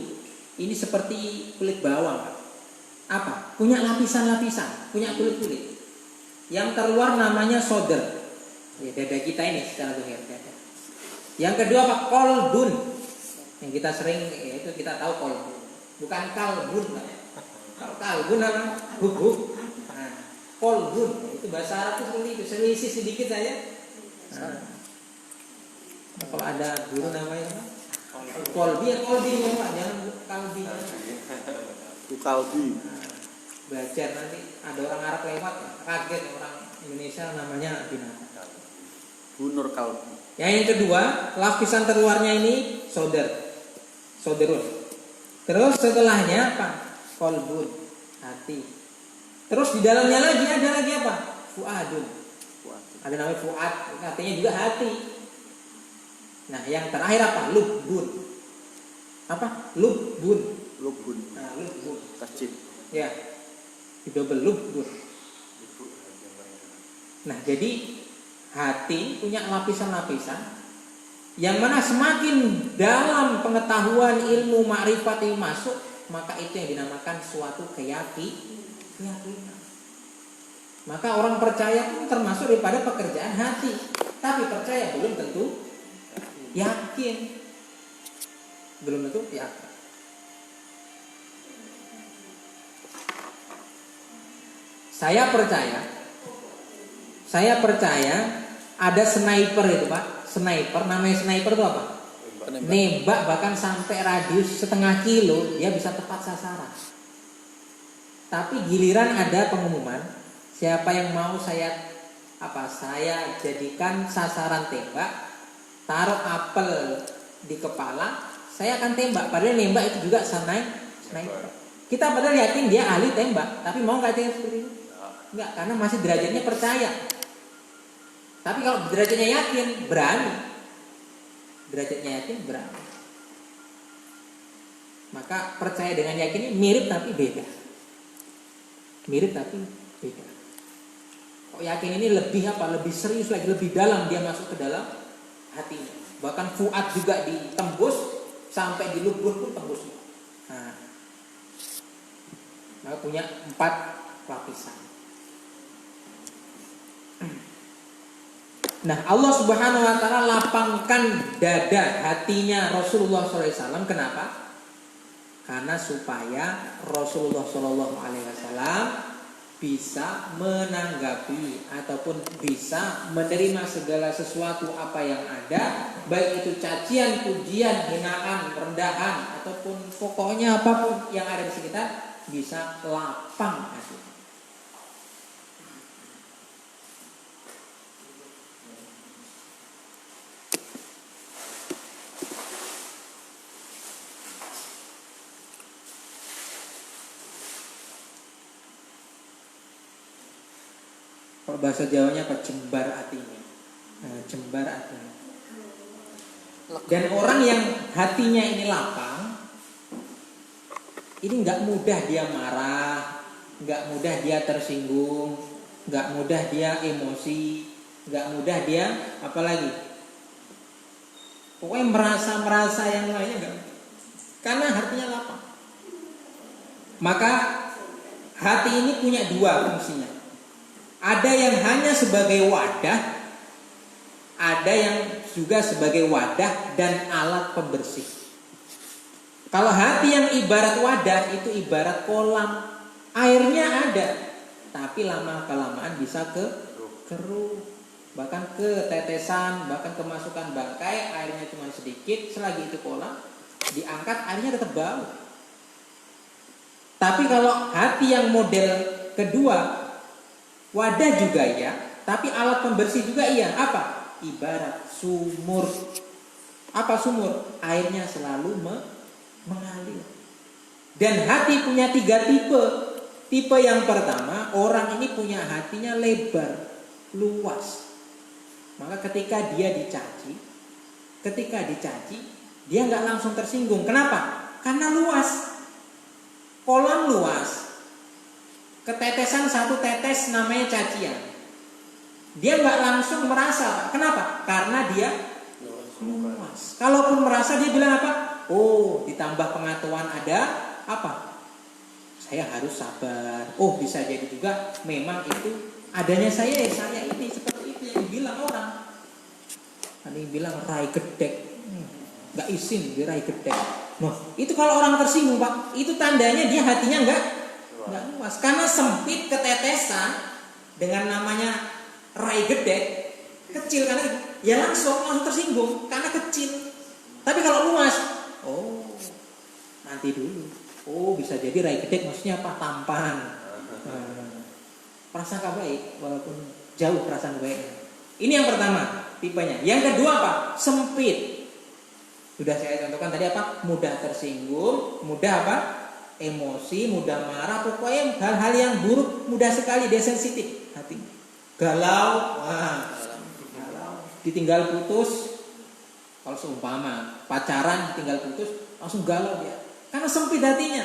ini seperti kulit bawang Pak. Punya lapisan-lapisan, punya kulit-kulit. Yang terluar namanya sodar. Ya, dada kita ini secara zahir dada. Yang kedua Pak, kolbun. Yang kita sering itu kita tahu kolbun. Bukan kalbun Pak. Kalau kalbun apa? Hub. Nah, kolbun itu bahasa Arab itu seperti itu, selisih sedikit saja. Kalau ada guru namanya kolbi ya Pak, jangan kalbi. Itu kalbi. Belajar nanti ada orang Arab lewat kaget orang Indonesia namanya binatang. Bunur kalbi. Yang kedua, lapisan terluarnya ini soderun. Terus setelahnya apa? Kolbun, hati. Terus di dalamnya lagi ada lagi apa? Fuadun. Ada namanya fuad, artinya juga hati. Nah, yang terakhir apa? Lubbun. Apa? Lubbun. Nah, lubbun. Tasjid. Ya. Double lubbun. Nah, jadi hati punya lapisan-lapisan yang mana semakin dalam pengetahuan ilmu ma'rifat yang masuk, maka itu yang dinamakan suatu keyakinan. Maka orang percaya pun termasuk daripada pekerjaan hati. Tapi percaya belum tentu yakin. Belum tentu yakin. Saya percaya ada sniper itu Pak. Namanya sniper itu apa? Nembak bahkan sampai radius setengah kilo dia bisa tepat sasaran. Tapi giliran ada pengumuman, siapa yang mau saya jadikan sasaran tembak, taruh apel di kepala, saya akan tembak. Padahal nembak itu juga sniper. Kita padahal yakin dia ahli tembak, tapi mau nggak dia seperti itu? Enggak, karena masih derajatnya percaya. Tapi kalau derajatnya yakin, berani. Maka percaya dengan yakin ini mirip tapi beda. Kok yakin ini lebih serius lagi, lebih dalam, dia masuk ke dalam hatinya. Bahkan fuad juga ditembus, sampai di lubur pun tembus. Nah, maka punya 4 lapisan. Nah, Allah Subhanahu wa taala lapangkan dada hatinya Rasulullah SAW. Kenapa? Karena supaya Rasulullah SAW bisa menanggapi ataupun bisa menerima segala sesuatu apa yang ada, baik itu cacian, pujian, hinaan, rendahan ataupun pokoknya apapun yang ada di sekitar, bisa lapang hati. Kalau bahasa Jawanya apa? Jembar hatinya. Jembar hatinya. Dan orang yang hatinya ini lapang, ini nggak mudah dia marah, nggak mudah dia tersinggung, nggak mudah dia emosi, nggak mudah dia apalagi. Pokoknya merasa yang lainnya nggak. Karena hatinya lapang. Maka hati ini punya 2 fungsinya. Ada yang hanya sebagai wadah, ada yang juga sebagai wadah dan alat pembersih. Kalau hati yang ibarat wadah itu ibarat kolam, airnya ada, tapi lama kelamaan bisa keruh. bahkan ketetesan, bahkan kemasukan bangkai, airnya cuma sedikit, selagi itu kolam, diangkat airnya tetap bau. Tapi kalau hati yang model kedua, wadah juga ya, tapi alat pembersih juga iya. Apa? Ibarat sumur. Apa sumur? Airnya selalu mengalir. Dan hati punya 3 tipe. Tipe yang pertama, orang ini punya hatinya lebar, luas. Maka ketika dia dicaci, dia nggak langsung tersinggung. Kenapa? Karena luas. Kolam luas. Ketetesan 1 tetes namanya cacian. Dia nggak langsung merasa. Kenapa? Karena dia luas. Kalaupun merasa, dia bilang apa? Oh, ditambah pengetahuan ada apa? Saya harus sabar. Oh, bisa jadi juga memang itu adanya saya ini seperti itu yang dibilang orang. Ada yang bilang rai gedek, nggak izin di rai gedek. Nah, itu kalau orang tersinggung, Pak, itu tandanya dia hatinya nggak luas. Karena sempit, ketetesan, dengan namanya rai gedek, kecil karena ya langsung tersinggung karena kecil. Tapi kalau luas, oh nanti dulu. Oh, bisa jadi rai gedek maksudnya apa? Tampan. Prasangka baik walaupun jauh prasangka baik. Ini yang pertama tipenya. Yang kedua apa? Sempit. Sudah saya contohkan tadi apa? Mudah tersinggung, mudah apa? Emosi, mudah marah, pokoknya hal-hal yang buruk mudah sekali dia sensitif hati. Galau, galau. Ditinggal putus. Kalau seumpama pacaran ditinggal putus, langsung galau dia. Karena sempit hatinya.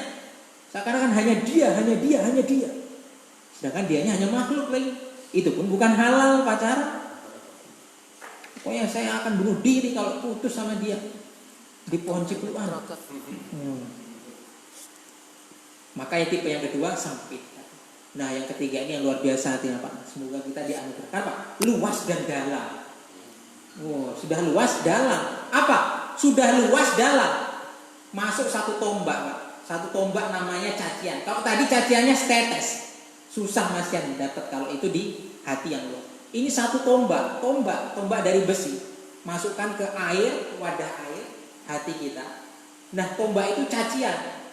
Seakan-akan hanya dia. Sedangkan dianya hanya makhluk lagi. Itu pun bukan halal pacaran. Pokoknya saya akan bunuh diri kalau putus sama dia. Di pohon cipluan. Makanya tipe yang kedua sempit. Nah, yang ketiga ini yang luar biasa hatinya, Pak. Semoga kita dianugerahkan apa? Luas dan dalam. Oh, sudah luas dalam. Apa? Sudah luas dalam. Masuk 1 tombak, Pak. 1 tombak namanya cacian. Kalau tadi caciannya setetes, susah Mas Yan dapat kalau itu di hati yang luas. Ini 1 tombak dari besi. Masukkan ke air, wadah air, hati kita. Nah, tombak itu cacian.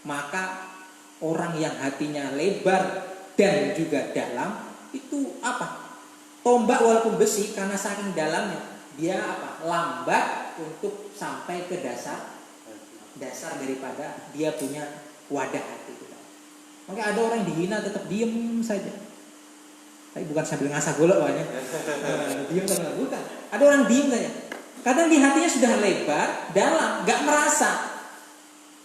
Maka orang yang hatinya lebar dan juga dalam itu apa? Tombak walaupun besi karena saking dalamnya, dia apa? Lambat untuk sampai ke dasar daripada dia punya wadah hati kita. Maka ada orang yang dihina tetap diem saja. Tapi bukan sambil ngasah golok banyak. Diem kan bukan. Ada orang diem saja. Kadang di hatinya sudah lebar, dalam, nggak merasa.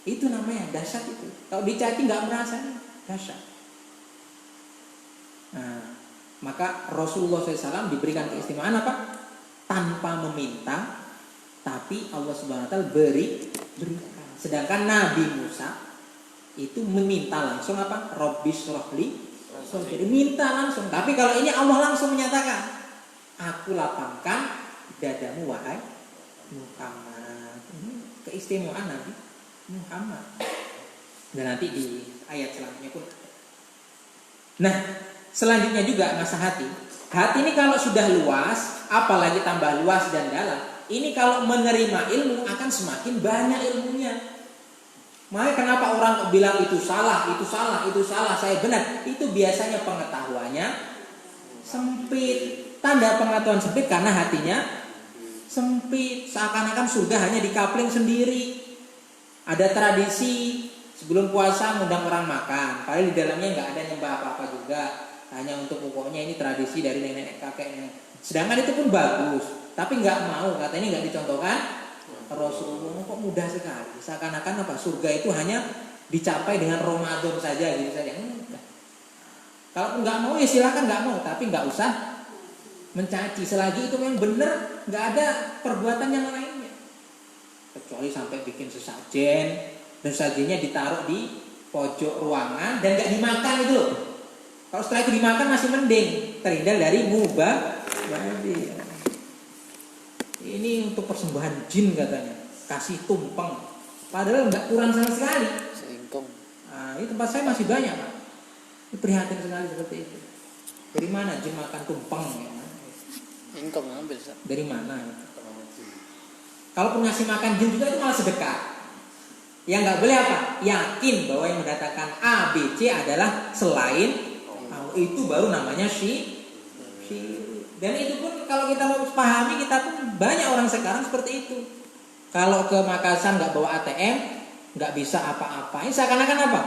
Itu namanya dahsyat itu. Kalau dicaci nggak merasa, dahsyat. Nah, maka Rasulullah SAW diberikan keistimewaan apa? Tanpa meminta, tapi Allah Subhanahu Wa Taala berikan. Sedangkan Nabi Musa itu meminta langsung apa? Rabbis rohli. Jadi minta langsung. Tapi kalau ini Allah langsung menyatakan, aku lapangkan dadamu wahai Muhammad. Ini keistimewaan Nabi Muhammad. Dan nanti di ayat selanjutnya pun. Nah, selanjutnya juga masalah hati. Hati ini kalau sudah luas, apalagi tambah luas dan dalam, ini kalau menerima ilmu akan semakin banyak ilmunya. Makanya kenapa orang bilang itu salah, saya benar. Itu biasanya pengetahuannya sempit. Tanda pengetahuan sempit karena hatinya sempit. Seakan-akan surga hanya dikapling sendiri. Ada tradisi sebelum puasa ngundang orang makan. Padahal di dalamnya nggak ada nyembah apa-apa juga. Hanya untuk pokoknya ini tradisi dari nenek kakeknya. Sedangkan itu pun bagus. Tapi nggak mau, katanya nggak dicontohkan Rasulullah. Kok mudah sekali. Seakan-akan apa? Surga itu hanya dicapai dengan Ramadan saja gitu saja. Kalau nggak mau ya silakan nggak mau. Tapi nggak usah mencaci. Selagi itu memang benar, nggak ada perbuatan yang lainnya. Kecuali sampai bikin sesajen. Dan sesajennya ditaruh di pojok ruangan dan nggak dimakan itu loh. Kalau setelah itu dimakan masih mending, terhindar dari mubah. Ini untuk persembahan jin katanya, kasih tumpeng. Padahal nggak kurang sama sekali. Selingkong. Nah, ini tempat saya masih banyak, Pak. Ini prihatin sekali seperti itu. Dari mana jin makan tumpeng? Ya? Tong ngambil Ustaz. Dari mana? Kalaupun ngasih makan jin juga itu malah sedekah. Yang nggak boleh apa? Yakin bahwa yang mendatangkan A, B, C adalah selain Allah. Itu baru namanya syirik. Dan itu pun kalau kita mau pahami, kita pun banyak orang sekarang seperti itu. Kalau ke Makassar nggak bawa ATM, nggak bisa apa-apa. Ini seakan-akan apa?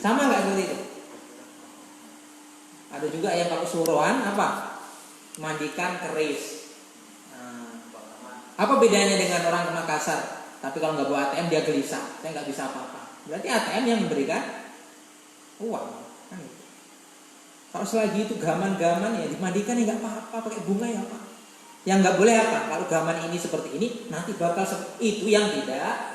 Sama nggak seperti itu? Ada juga yang kalau suruhan apa? Mandikan keris. Apa bedanya dengan orang ke Makassar? Tapi kalau nggak bawa ATM dia gelisah, saya nggak bisa apa-apa. Berarti ATM yang memberikan uang. Kan? Kalau selagi itu gaman-gaman ya dimandikan ya nggak apa-apa, pakai bunga ya apa. Yang nggak boleh apa? Kalau gaman ini seperti ini, nanti bakal itu yang tidak.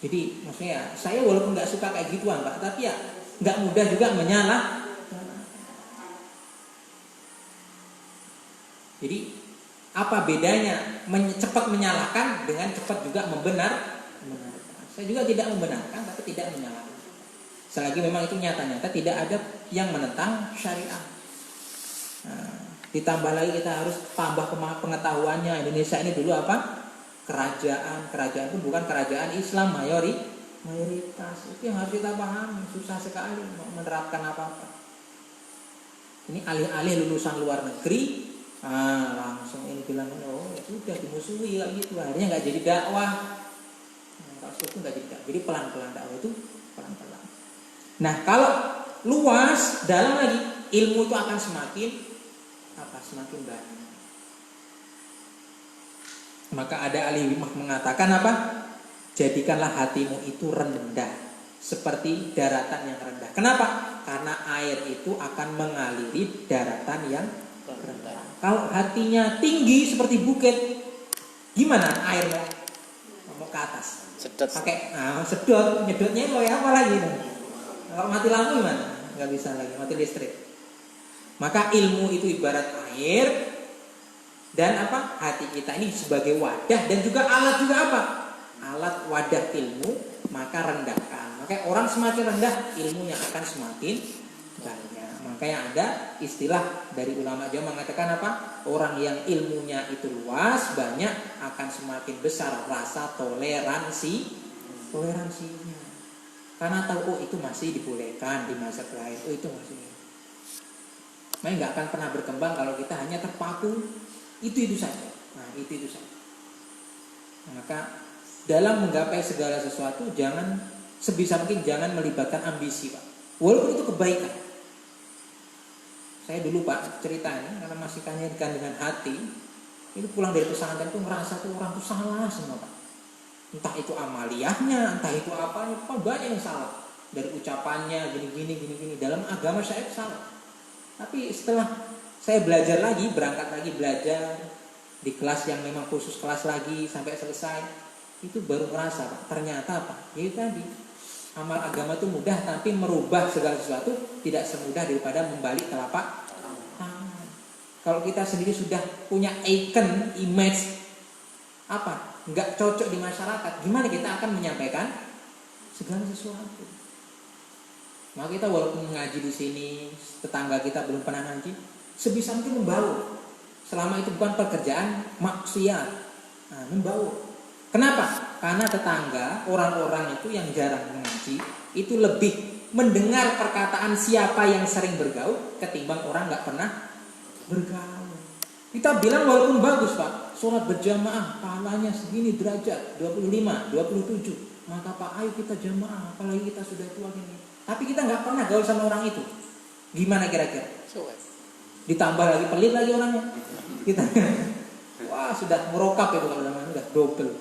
Jadi maksudnya saya walaupun nggak suka kayak gituan Pak, tapi ya nggak mudah juga menyalah. Jadi apa bedanya cepat menyalahkan dengan cepat juga membenarkan? Saya juga tidak membenarkan, tapi tidak menyalahkan. Selagi memang itu nyata-nyata tidak ada yang menentang syariat. Ditambah lagi kita harus tambah pengetahuannya. Indonesia ini dulu apa? Kerajaan pun bukan kerajaan Islam mayoritas. Itu yang harus kita pahami. Susah sekali menerapkan apa-apa. Ini alih-alih lulusan luar negeri, langsung ini bilang oh ya sudah dimusuhi kayak gitu. Akhirnya nggak jadi dakwah. Kalau itu nggak jadi dakwah. Jadi pelan-pelan dakwah itu pelan-pelan. Nah kalau luas dalam lagi ilmu itu akan semakin banyak. Maka ada ahli hikmah mengatakan apa? Jadikanlah hatimu itu rendah seperti daratan yang rendah. Kenapa? Karena air itu akan mengaliri daratan yang rendah. Kalau hatinya tinggi seperti bukit, gimana air mau ke atas? Sedot. Pakai sedot, nyedotnya mau apa lagi? Kalau mati lampu gimana? Nggak bisa lagi, mati listrik. Maka ilmu itu ibarat air dan apa? Hati kita ini sebagai wadah dan juga alat juga apa? Alat wadah ilmu, maka rendahkan. Maka orang semakin rendah, ilmunya akan semakin banyak. Makanya ada istilah dari ulama Jawa mengatakan apa? Orang yang ilmunya itu luas, banyak, akan semakin besar rasa toleransinya. Karena tahu oh itu masih dibolehkan di masa terakhir, oh itu masih. Makanya nggak akan pernah berkembang kalau kita hanya terpaku itu saja. Nah itu saja. Maka dalam menggapai segala sesuatu jangan sebisa mungkin jangan melibatkan ambisi Pak. Walaupun itu kebaikan. Saya dulu Pak ceritanya karena masih kaitkan dengan hati, itu pulang dari pesantren tuh ngerasa tuh orang tuh salah semua Pak. Entah itu amaliyahnya, entah itu apanya, banyak yang salah. Dari ucapannya gini. Dalam agama saya salah. Tapi setelah saya belajar lagi, berangkat lagi belajar di kelas yang memang khusus kelas lagi sampai selesai, itu baru ngerasa Pak, ternyata apa? Ya tadi amal agama itu mudah, tapi merubah segala sesuatu tidak semudah daripada membalik telapak tangan. Kalau kita sendiri sudah punya icon, image apa? Nggak cocok di masyarakat, gimana kita akan menyampaikan segala sesuatu? Maka kita walaupun mengaji di sini, tetangga kita belum pernah ngaji, sebisa mungkin membaur. Selama itu bukan pekerjaan maksiat, membaur. Kenapa? Karena tetangga, orang-orang itu yang jarang mengaji, itu lebih mendengar perkataan siapa yang sering bergaul ketimbang orang nggak pernah bergaul. Kita bilang walaupun bagus Pak, sholat berjamaah pahalanya segini derajat 25, 27. Maka Pak ayo kita jamaah, apalagi kita sudah tua gini. Tapi kita nggak pernah gaul sama orang itu. Gimana kira-kira? Ditambah lagi pelit lagi orangnya. Kita wah sudah merokap itu kalau namanya sudah double.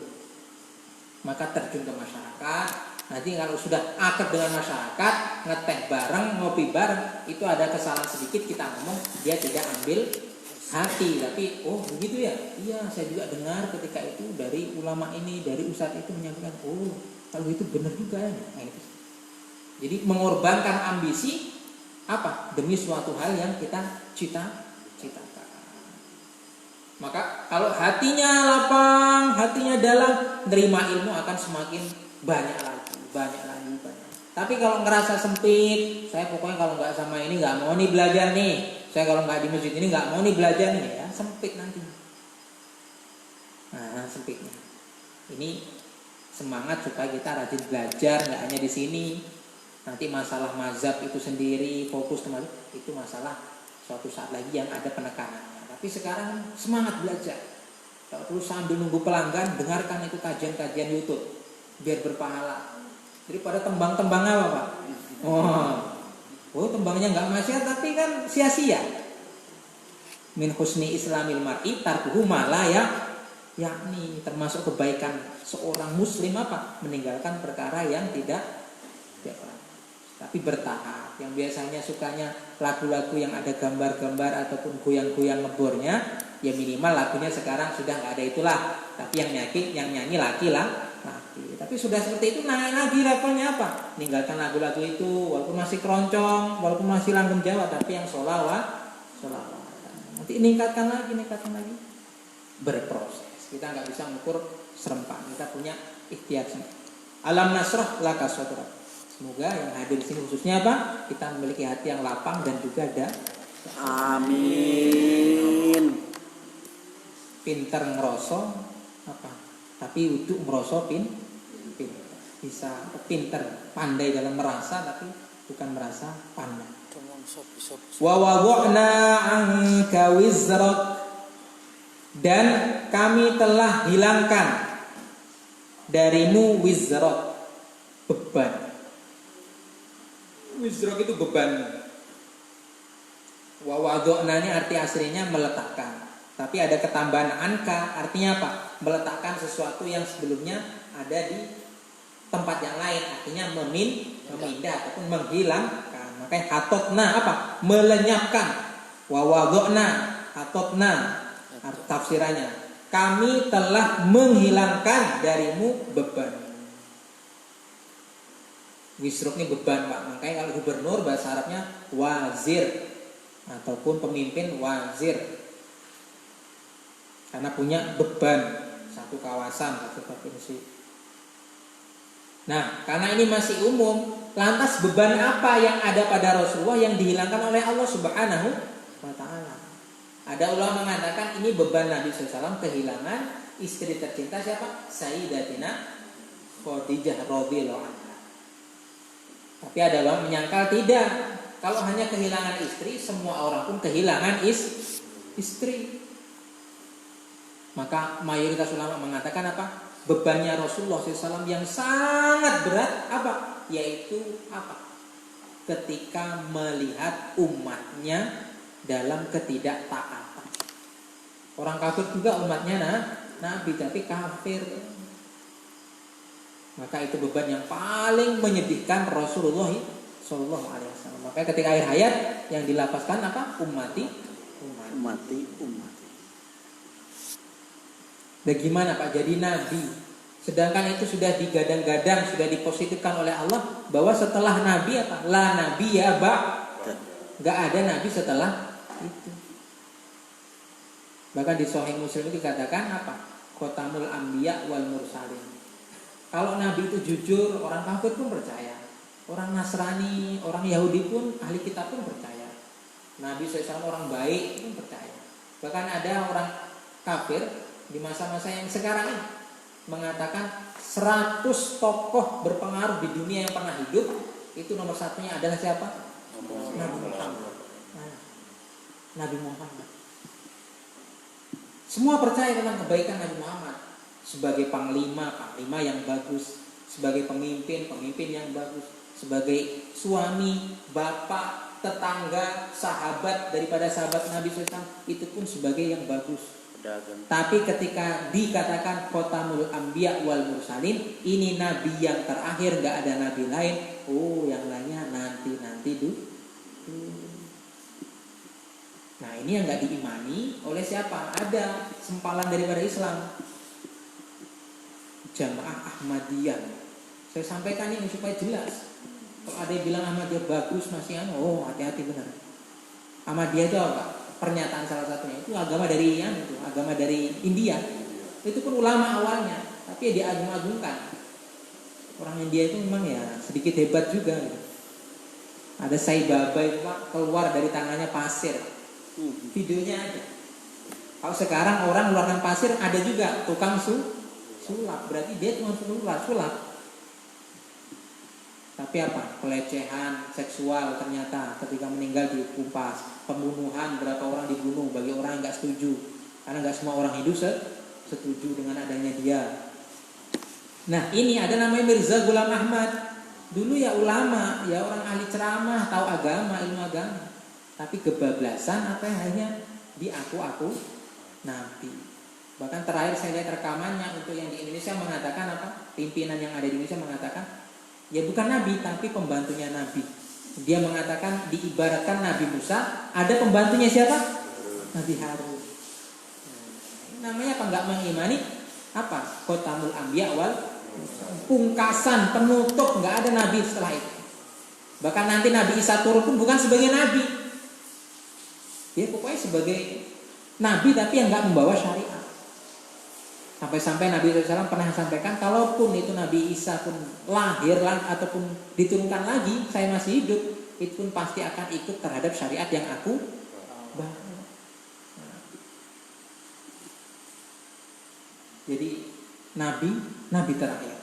Maka terjun ke masyarakat. Nanti kalau sudah akrab dengan masyarakat, ngeteh bareng, ngopi bareng, itu ada kesalahan sedikit kita ngomong, dia tidak ambil hati. Tapi oh begitu ya? Iya, saya juga dengar ketika itu dari ulama ini, dari ustadz itu menyampaikan, oh kalau itu benar juga ya. Nah, itu. Jadi mengorbankan ambisi apa? Demi suatu hal yang kita cita-citakan. Maka kalau hatinya lapang, hatinya dalam, nerima ilmu akan semakin banyak lagi. Tapi kalau ngerasa sempit, saya pokoknya kalau nggak sama ini nggak mau nih belajar nih. Saya kalau nggak di masjid ini nggak mau nih belajar nih ya, sempit nanti. Nah, sempitnya. Ini semangat supaya kita rajin belajar, nggak hanya di sini. Nanti masalah mazhab itu sendiri, fokus teman itu masalah suatu saat lagi yang ada penekanannya. Tapi sekarang semangat belajar. Kalau perlu sambil nunggu pelanggan, dengarkan itu kajian-kajian YouTube biar berpahala. Daripada tembang-tembang apa Pak? Oh tembangnya nggak maksiat tapi kan sia-sia. Min husni islamil mar'i tarkuhu ma la yakni, termasuk kebaikan seorang muslim apa? Meninggalkan perkara yang tidak tapi bertahap. Yang biasanya sukanya lagu-lagu yang ada gambar-gambar ataupun goyang-goyang ngebornya, ya minimal lagunya sekarang sudah nggak ada itulah. Tapi yang nyanyi laki. Tapi sudah seperti itu naik lagi levelnya apa? Meninggalkan lagu-lagu itu walaupun masih keroncong, walaupun masih langgeng Jawa, tapi yang sholawat. Nanti meningkatkan lagi. Berproses. Kita nggak bisa mengukur serempak. Kita punya ikhtiar sendiri. Alam nasrah laka sadrak. Semoga yang hadir di sini khususnya apa? Kita memiliki hati yang lapang dan juga ada. Amin. Pinter ngeroso apa? Tapi untuk ngeroso pinter. Bisa pinter, pandai dalam merasa tapi bukan merasa pandai. Wa wada'na 'anka wizrak, dan kami telah hilangkan darimu wizrak, beban. Wizrak itu beban. Wa wada'na ini arti aslinya meletakkan. Tapi ada ketambahan anka, artinya apa? Meletakkan sesuatu yang sebelumnya ada di tempat yang lain, artinya memindah ataupun menghilangkan. Makanya hatotna apa? Melenyapkan. Wa wada'na, hatotna tafsirannya, kami telah menghilangkan darimu beban. Wisruk ini beban Pak. Makanya kalau gubernur bahasa Arabnya wazir ataupun pemimpin wazir, karena punya beban satu kawasan, satu provinsi. Nah, karena ini masih umum, lantas beban apa yang ada pada Rasulullah yang dihilangkan oleh Allah Subhanahu wa ta'ala? Ada ulama mengatakan ini beban Nabi SAW kehilangan istri tercinta siapa? Sayyidatina Khadijah radhiyallahu anha. Tapi ada ulama menyangkal tidak. Kalau hanya kehilangan istri, semua orang pun kehilangan istri. Maka mayoritas ulama mengatakan apa? Bebannya Rasulullah SAW yang sangat berat apa? Yaitu apa? Ketika melihat umatnya dalam ketidaktaatan. Orang kafir juga umatnya Nabi, tapi kafir. Maka itu beban yang paling menyedihkan Rasulullah SAW. Maka ketika akhir hayat yang dilapaskan apa? Ummati. Bagaimana Pak jadi Nabi? Sedangkan itu sudah digadang-gadang, sudah dipositifkan oleh Allah bahwa setelah Nabi apa? La Nabi ya Gak ada Nabi setelah itu. Bahkan di Sahih Muslim itu dikatakan apa? Khotamul Anbiya wal Mursalin. Kalau Nabi itu jujur, orang kafir pun percaya. Orang Nasrani, orang Yahudi pun, ahli kitab pun percaya. Nabi SAW orang baik pun percaya. Bahkan ada orang kafir di masa-masa yang sekarang ini mengatakan 100 tokoh berpengaruh di dunia yang pernah hidup, itu nomor satunya adalah siapa? Nabi Muhammad. Nabi Muhammad. Semua percaya tentang kebaikan Nabi Muhammad sebagai panglima yang bagus, sebagai pemimpin yang bagus, sebagai suami, bapak, tetangga, sahabat daripada sahabat Nabi SAW, itu pun sebagai yang bagus. Tapi ketika dikatakan khotamul anbiya wal mursalin, ini nabi yang terakhir, gak ada nabi lain. Oh, yang lainnya nanti dulu. Nah, ini yang gak diimani oleh siapa? Ada sempalan daripada Islam, Jamaah Ahmadiyah. Saya sampaikan ini supaya jelas. Kalau ada yang bilang Ahmadiyah bagus, masih hati-hati benar. Ahmadiyah itu apa? Pernyataan salah satunya itu agama dari agama dari India. Itu pun ulama awalnya, tapi dia diagung-agungkan. Orang India itu memang ya sedikit hebat juga. Ada Sai Baba itu Pak, keluar dari tangannya pasir. Videonya ada. Kalau sekarang orang mengeluarkan pasir, ada juga tukang sulap. Berarti dia cuma sulap. Tapi apa? Pelecehan seksual ternyata ketika meninggal dikumpas. Pembunuhan, berapa orang dibunuh bagi orang yang nggak setuju. Karena nggak semua orang Hindu setuju dengan adanya dia. Nah ini ada namanya Mirza Ghulam Ahmad. Dulu ya ulama, ya orang ahli ceramah, tahu agama, ilmu agama. Tapi kebablasan apa yang hanya diaku-aku Nabi. Bahkan terakhir saya lihat rekamannya untuk yang di Indonesia mengatakan apa? Pimpinan yang ada di Indonesia mengatakan ya bukan Nabi tapi pembantunya Nabi. Dia mengatakan diibaratkan Nabi Musa, ada pembantunya siapa? Nabi Harun. Ini namanya apa? Enggak mengimani apa? Khotamul Anbiya wal pungkasan, penutup, enggak ada nabi setelah itu. Bahkan nanti Nabi Isa turun pun bukan sebagai nabi. Dia pokoknya sebagai nabi tapi yang enggak membawa syariat. Sampai-sampai Nabi SAW pernah sampaikan, kalaupun itu Nabi Isa pun lahir ataupun diturunkan lagi, saya masih hidup, itu pun pasti akan ikut terhadap syariat yang aku bawa. Jadi Nabi terakhir.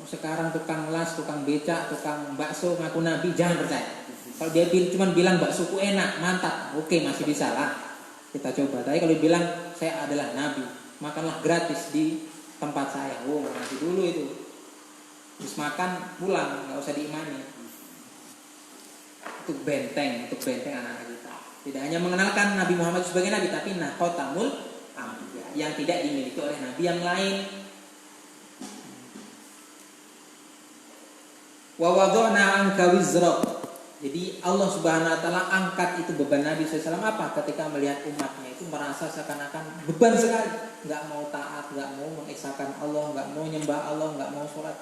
Sekarang tukang las, tukang becak, tukang bakso ngaku Nabi, jangan percaya. Kalau dia cuma bilang baksoku enak, mantap, oke masih bisa lah, kita coba. Tapi kalau bilang saya adalah Nabi, makanlah gratis di tempat saya. Nanti dulu itu. Terus makan pulang, nggak usah diimani. Untuk benteng anak-anak kita. Tidak hanya mengenalkan Nabi Muhammad sebagai Nabi, tapi khotamul anbiya yang tidak dimiliki oleh Nabi yang lain. Wa wada'na anka wizrak. Jadi Allah Subhanahu wa taala angkat itu beban Nabi SAW apa? Ketika melihat umatnya itu merasa seakan-akan beban sekali, enggak mau taat, enggak mau mengesahkan Allah, enggak mau nyembah Allah, enggak mau sholat.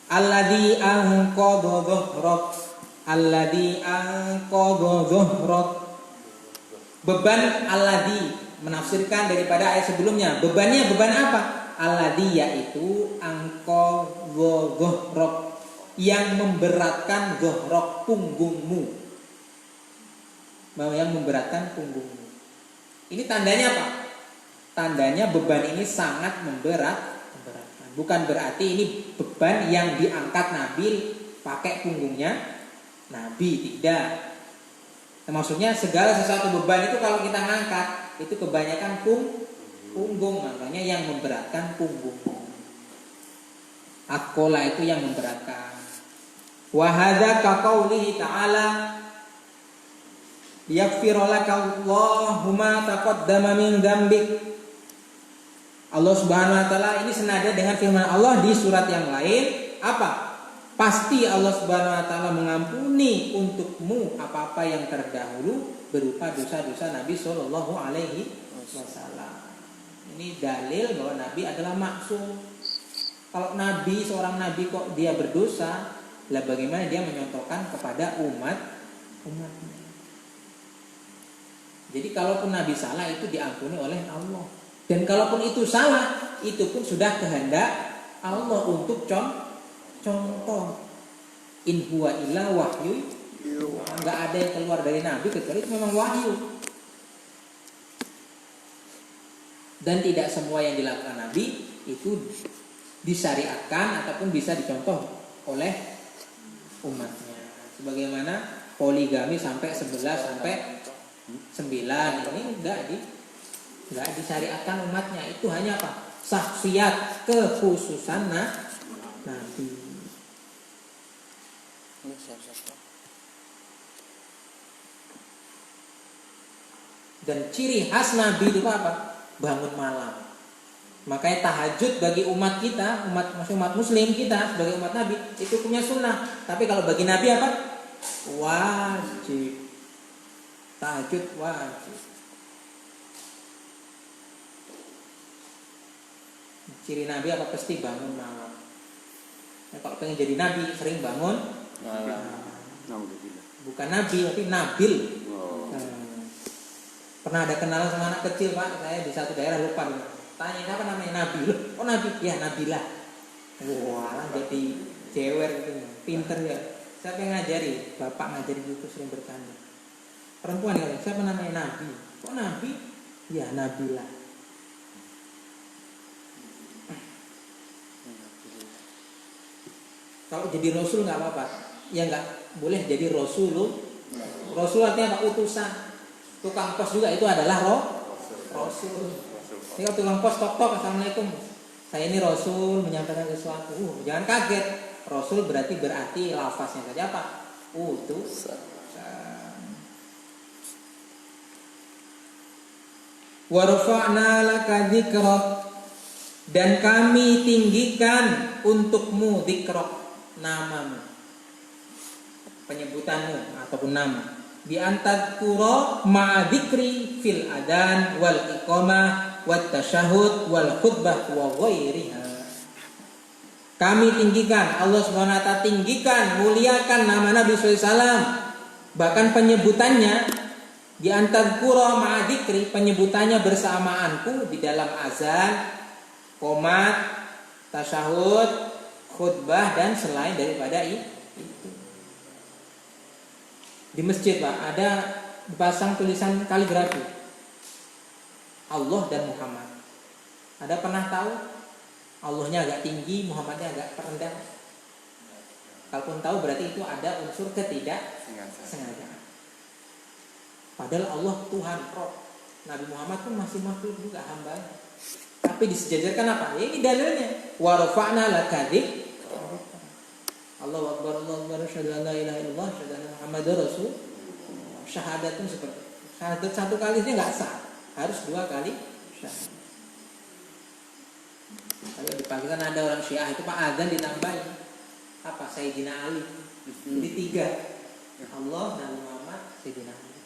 Alladzi anqadha dhahrak. Alladzi anqadha dhahrak. Beban alladzi menafsirkan daripada ayat sebelumnya. Bebannya beban apa? Alladzi yaitu anqadha dhahrak, yang memberatkan dhahrok punggungmu. Yang memberatkan punggungmu. Ini tandanya apa? Tandanya beban ini sangat memberatkan. Bukan berarti ini beban yang diangkat Nabi pakai punggungnya Nabi, tidak. Maksudnya segala sesuatu beban itu kalau kita ngangkat itu kebanyakan punggung, makanya yang memberatkan punggung. Akola itu yang memberatkan. Wa hadza ka qaulihi ta'ala yaghfir laka Allahu ma taqaddama min dzambik. Allah Subhanahu wa taala ini senada dengan firman Allah di surat yang lain, apa? Pasti Allah Subhanahu wa taala mengampuni untukmu apa-apa yang terdahulu berupa dosa-dosa Nabi sallallahu alaihi wasallam. Ini dalil bahwa Nabi adalah maksum. Kalau Nabi, seorang Nabi kok dia berdosa, lah bagaimana dia menyontohkan kepada umatnya. Jadi kalaupun Nabi salah itu diampuni oleh Allah. Dan kalaupun itu salah, itu pun sudah kehendak Allah untuk contoh. In huwa illa wahyu. Enggak ada yang keluar dari Nabi kecuali itu memang wahyu. Dan tidak semua yang dilakukan Nabi itu disyariatkan ataupun bisa dicontoh oleh umatnya. Sebagaimana poligami sampai 11 sampai 9 ini enggak disyariatkan umatnya. Itu hanya apa? Saksiat kekhususan Nabi. Dan ciri khas Nabi itu apa? Bangun malam. Makanya tahajud bagi umat kita, umat muslim kita sebagai umat Nabi itu punya sunnah. Tapi kalau bagi Nabi apa? Wajib. Tahajud wajib. Ciri Nabi apa? Pasti bangun malam. Nah, kalau pengen jadi Nabi sering bangun malam. Bukan Nabi tapi Nabil. Pernah ada kenalan sama anak kecil, Pak. Saya di satu daerah lupa. Tanya apa namanya? Nabi. Oh Nabi, ya Nabilah. Wah, jadi jewer gitu. Pinter ya. Siapa yang ngajari? Bapak ngajari gitu sering bertanya. Perempuan ya, siapa namanya Nabi? Kok Nabi? Ya Nabila. Kalau jadi Rasul nggak apa-apa. Ya nggak boleh jadi Rasul. Rasul artinya apa? Utusan. Tukang pos juga itu adalah Rasul. Ini kalau tukang pos tok-tok, assalamualaikum. Saya ini Rasul menyampaikan sesuatu. Jangan kaget. Rasul berarti lafaznya saja apa? Utusan. Wa rafa'na laka dzikrak, dan kami tinggikan untukmu dzikrak, namamu, penyebutanmu ataupun nama. Bi antadzkura ma'a dzikri fil adan wal iqamah wat tasyahhud wal khutbah wa ghairiha. Kami tinggikan, Allah Subhanahu wa taala tinggikan, muliakan nama Nabi sallallahu alaihi wasallam. Bahkan penyebutannya di antadzkura ma'a dzikri, penyebutannya bersamaanku di dalam azan, qomat, tasyahud, khutbah dan selain daripada itu. Di masjid Pak ada dipasang tulisan kaligrafi Allah dan Muhammad. Ada pernah tahu Allahnya agak tinggi, Muhammadnya agak rendah? Kalaupun tahu berarti itu ada unsur ketidaksengajaan. Padahal Allah Tuhan Rob, Nabi Muhammad pun masih makhluk juga, hamba. Tapi disejajarkan apa? Ya ini dalilnya. Wa rafa'na laka dzikrak. Allahu akbar, Allahu akbar, asyhadu an la ilaha illallah, asyhadu anna Muhammadar Rasul. Syahadat pun seperti itu. Syahadat satu kali dia enggak sah, harus 2 kali syahadat. Kalau di Pakistan ada orang Syiah itu Pak azan ditambahin apa? Sayyidina Ali. Jadi 3. Allah, Nabi Muhammad, Sayyidina Ali.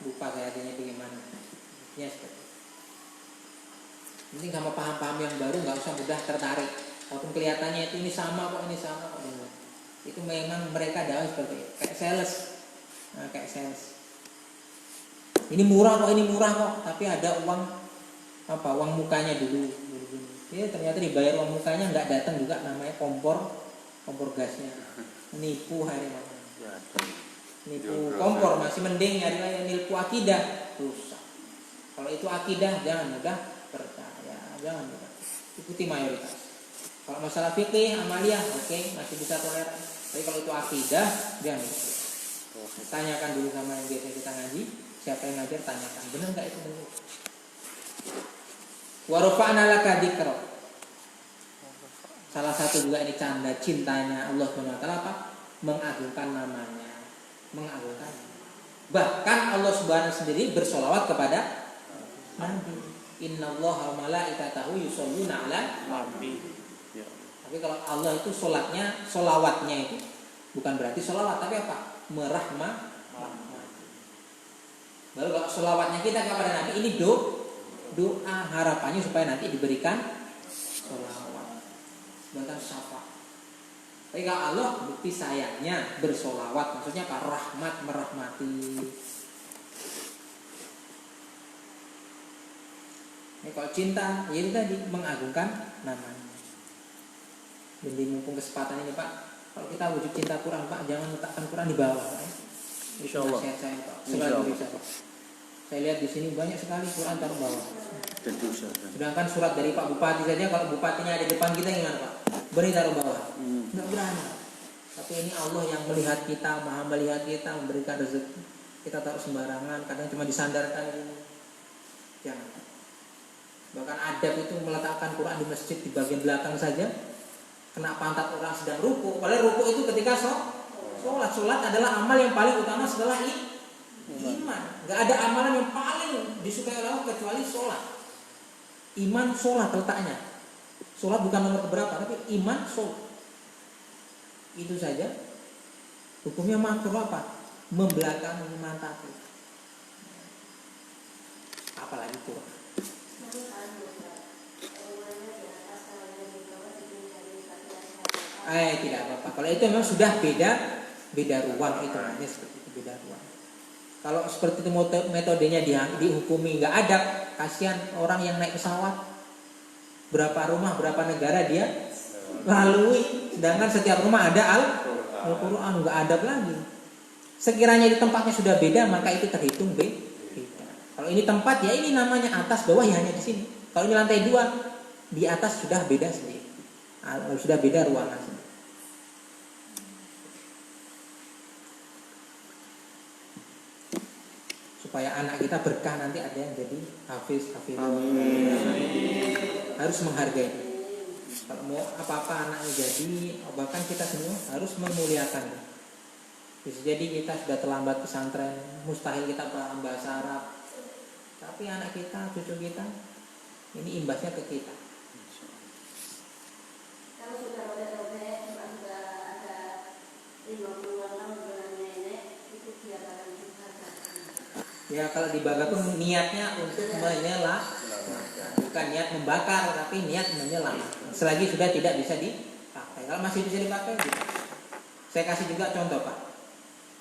Lupa saya artinya bagaimana. Ya seperti itu. Ini sama paham-paham yang baru nggak usah mudah tertarik. Walaupun kelihatannya itu ini sama kok. Itu memang mereka dakwah seperti itu. Kayak sales. Nah, kayak sales. Ini murah kok, tapi ada uang mukanya dulu. Ya ternyata dibayar uang mukanya nggak datang juga, namanya kompor gasnya. Nipu hari ini. Nipu kompor masih mending, nyari yang nipu akidah rusak. Kalau itu akidah jangan mudah percaya, jangan mudah ikuti mayoritas. Kalau masalah fikih amaliyah oke, masih bisa toleran. Tapi kalau itu akidah jangan mudah. Tanyakan dulu sama yang biasa kita ngaji, siapa yang ngajar, tanyakan benar nggak itu benar. Wa rafa'na laka dzikrak. Salah satu juga ini canda cintanya Allah Subhanahu wa taala apa? Mengagungkan namanya. Mengagungkan. Bahkan Allah Subhanahu sendiri bersolawat kepada Nabi. Innallaha wa malaikatahu yusholluna 'alan nabi. Tapi kalau Allah itu solawatnya itu bukan berarti solawat, tapi apa? Merahmati. Baru kalau solawatnya kita kepada Nabi ini doa harapannya supaya nanti diberikan solawat, bahkan syafaat. Tapi kalau Allah bukti sayangnya bersolawat, maksudnya apa? Rahmat, merahmati. Ini kalau cinta, ya itu tadi mengagungkan namanya. Jadi mumpung kesempatan ini Pak, kalau kita wujud cinta Quran Pak, jangan letakkan Quran di bawah Pak. Insyaallah. Saya Pak. Pak. Saya lihat di sini banyak sekali Quran taruh bawah. Sedangkan surat dari Pak Bupati saja, kalau bupatinya ada di depan kita gimana Pak? Beri taruh bawah. Enggak berani. Tapi ini Allah yang melihat kita, Maha melihat kita, memberikan rezeki. Kita taruh sembarangan, kadang cuma disandarkan ini. Jangan. Bahkan adab itu meletakkan Quran di masjid di bagian belakang saja, kena pantat orang sedang ruku. Padahal ruku itu ketika sholat. Sholat adalah amal yang paling utama setelah iman. Gak ada amalan yang paling disukai oleh Allah kecuali sholat. Iman, sholat letaknya. Sholat bukan nomor keberapa, tapi iman, sholat. Itu saja. Hukumnya makruh apa? Membelakangi mata. Apalagi Quran. Tidak apa-apa. Kalau itu memang sudah beda ruang itu, hanya seperti itu, beda ruang. Kalau seperti itu metodenya dihukumi nggak ada, kasihan orang yang naik pesawat. Berapa rumah, berapa negara dia lalui, sedangkan setiap rumah ada Al-Quran, nggak adab lagi. Sekiranya di tempatnya sudah beda, maka itu terhitung beda. Kalau ini tempat, ya ini namanya atas bawah, ya hanya di sini. Kalau ini lantai 2, di atas sudah beda sendiri. Sudah beda ruangan sendiri. Supaya anak kita berkah, nanti ada yang jadi hafiz. Harus menghargai. Kalau mau apa-apa anaknya jadi, bahkan kita semua harus memuliakan. Bisa jadi kita sudah terlambat pesantren, mustahil kita paham bahasa Arab, tapi anak kita, cucu kita, ini imbasnya ke kita. Kalau sudah robek, sudah ada 50-an tahun dengan nenek, itu dia akan dihargakan. Ya kalau dibakar pun niatnya untuk menyela, bukan niat membakar, tapi niat menyela. Selagi sudah tidak bisa dipakai. Kalau masih bisa dipakai, gitu. Saya kasih juga contoh, Pak.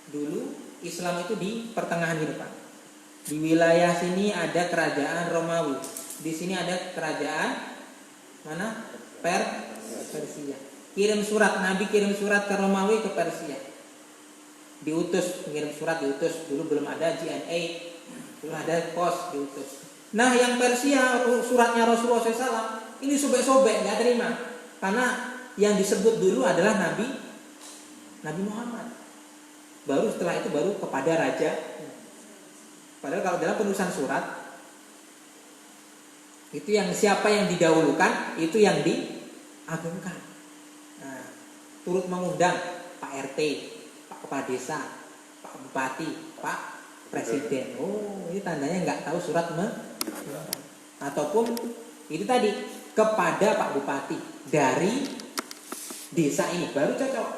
Dulu Islam itu di pertengahan gitu, Pak. Di wilayah sini ada kerajaan Romawi. Di sini ada kerajaan mana? Persia. Nabi kirim surat ke Romawi, ke Persia. Diutus, mengirim surat diutus. Dulu belum ada JNA, belum ada pos, diutus. Nah, yang Persia suratnya Rasulullah SAW ini sobek-sobek, nggak terima. Karena yang disebut dulu adalah Nabi Muhammad. Baru setelah itu baru kepada raja. Padahal kalau dalam penulisan surat itu yang siapa yang didahulukan itu yang diagungkan. Nah, turut mengundang Pak RT, Pak Kepala Desa, Pak Bupati, Pak Presiden. Oh, ini tandanya nggak tahu surat ataupun itu tadi kepada Pak Bupati dari desa ini baru cocok.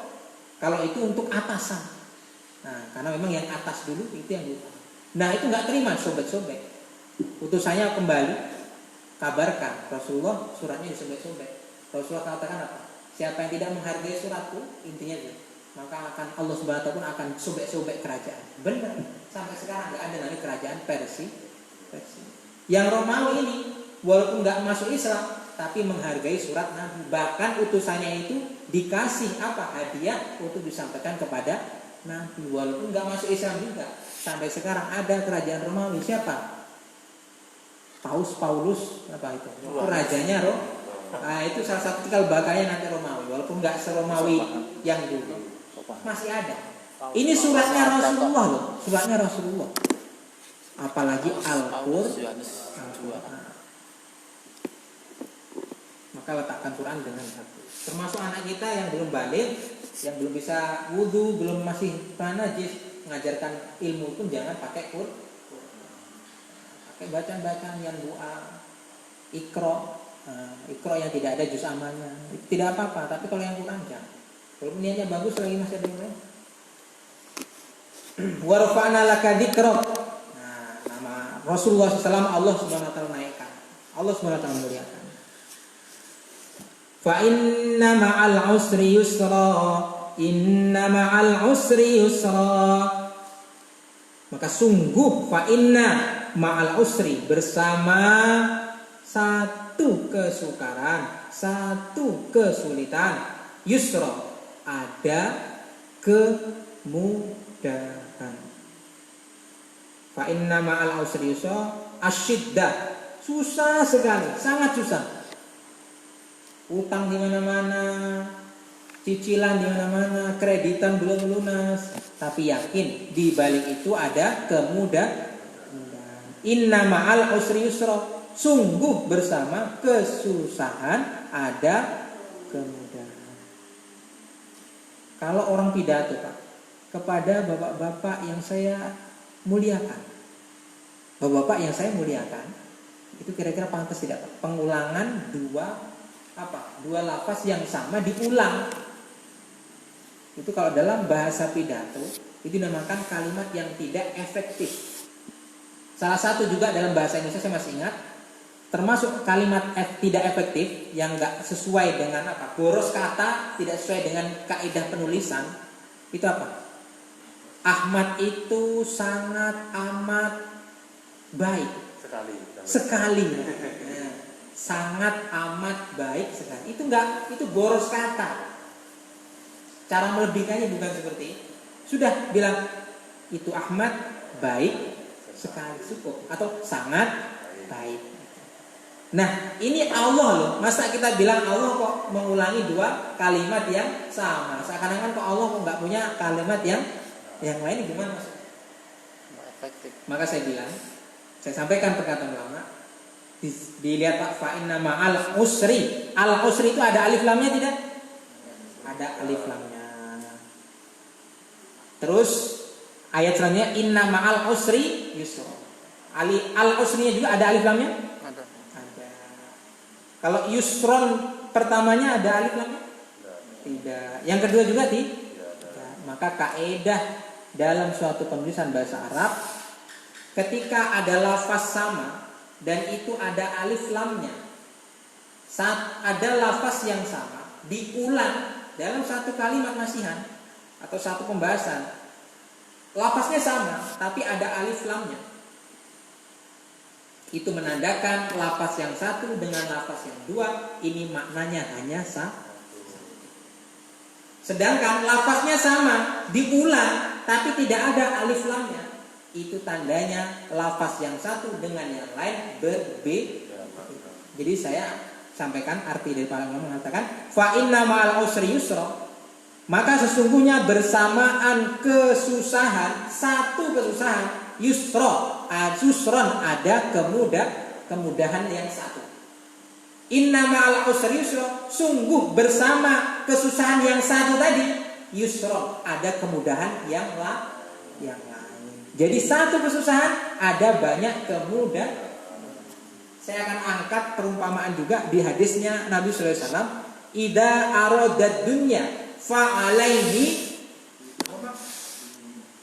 Kalau itu untuk atasan. Nah, karena memang yang atas dulu itu yang diutama. Nah, itu nggak terima sobek-sobek. Utusannya kembali kabarkan Rasulullah suratnya disobek-sobek. Rasulullah katakan apa? Siapa yang tidak menghargai suratku, intinya itu, maka akan Allah Subhanahu wa taala akan sobek-sobek kerajaan. Benar. Sampai sekarang nggak ada lagi kerajaan Persia. Yang Romawi ini walaupun nggak masuk Islam, tapi menghargai surat Nabi. Bahkan utusannya itu dikasih apa? Hadiah untuk disampaikan kepada Nabi, walaupun nggak masuk Islam juga. Sampai sekarang ada kerajaan Romawi. Siapa? Paus apa itu? Rajanya Nah, itu salah satu cikal bakalnya nanti Romawi. Walaupun nggak se-Romawi yang dulu, masih ada. Ini suratnya Rasulullah loh, suratnya Rasulullah. Apalagi Al-Qur'an. Maka letakkan Quran dengan hati. Termasuk anak kita yang belum balik, yang belum bisa wudu, belum masih najis, mengajarkan ilmu pun jangan pakai Quran. Pakai bacaan-bacaan yang doa, Iqra yang tidak ada juz amalnya, tidak apa-apa. Tapi kalau yang Quran jangan. Kalau niatnya bagus lagi masih ada yang lain. Warfa'na laka dzikrak. Nah, nama Rasulullah SAW Allah Subhanahu wa taala naikkan. Allah Subhanahu wa taala muliakan. Fa inna ma'al usri yusra. Inna ma'al usri yusra. Maka sungguh fa inna ma'al usri, bersama satu kesukaran, satu kesulitan, yusra, ada kemudahan. Fa inna ma'al usri yusra, asyiddah, susah sekali, sangat susah. Utang di mana-mana, cicilan di mana-mana, kreditan belum lunas, tapi yakin di balik itu ada kemudahan. Inna ma'al usri yusra, sungguh bersama kesusahan ada kemudahan. Kalau orang pidato, Pak, kepada bapak-bapak yang saya muliakan, bapak-bapak yang saya muliakan, itu kira-kira pantas tidak, Pak? Pengulangan dua lafaz yang sama diulang. Itu kalau dalam bahasa pidato itu dinamakan kalimat yang tidak efektif. Salah satu juga dalam bahasa Indonesia saya masih ingat, termasuk kalimat tidak efektif yang nggak sesuai dengan boros kata, tidak sesuai dengan kaidah penulisan. Itu apa? Ahmad itu sangat amat baik sekali. Sangat amat baik sekali. Itu boros kata. Cara melebihkannya bukan seperti itu. Sudah bilang Itu Ahmad baik sekali, cukup, atau sangat baik. Nah, ini Allah loh. Masa kita bilang Allah kok mengulangi dua kalimat yang sama? Seakan-akan kok Allah kok nggak punya kalimat yang lain, gimana maksudnya? Efektif. Maka saya bilang, saya sampaikan perkataan ulama. Dilihat Pak, fa inna ma'al usri. Al usri itu ada alif lamnya tidak? Ada alif lamnya. Terus ayat selanjutnya inna ma'al usri yusra. Al usrinya juga ada alif lamnya? Ada. Kalau yusron pertamanya ada alif lamnya? Tidak. Yang kedua juga tidak. Maka kaidah dalam suatu penulisan bahasa Arab, ketika ada lafaz sama dan itu ada alif lamnya, saat ada lafaz yang sama diulang dalam satu kalimat nasihat atau satu pembahasan, lafaznya sama tapi ada alif lamnya, itu menandakan lafaz yang satu dengan lafaz yang dua ini maknanya hanya satu. Sedangkan lafaznya sama diulang tapi tidak ada alif lamnya, itu tandanya lafaz yang satu dengan yang lain berbeda. Jadi saya sampaikan arti dari para ulama mengatakan fa inna ma'al usri yusra, maka sesungguhnya bersamaan kesusahan, satu kesusahan, yusra, yusron, ada kemudahan yang satu. Inna ma'al usri yusra, sungguh bersama kesusahan yang satu tadi, yusron, ada kemudahan yang lain. Jadi satu kesusahan ada banyak kemudahan. Saya akan angkat perumpamaan juga di hadisnya Nabi sallallahu alaihi wasallam, idza aradad dunya fa alaihi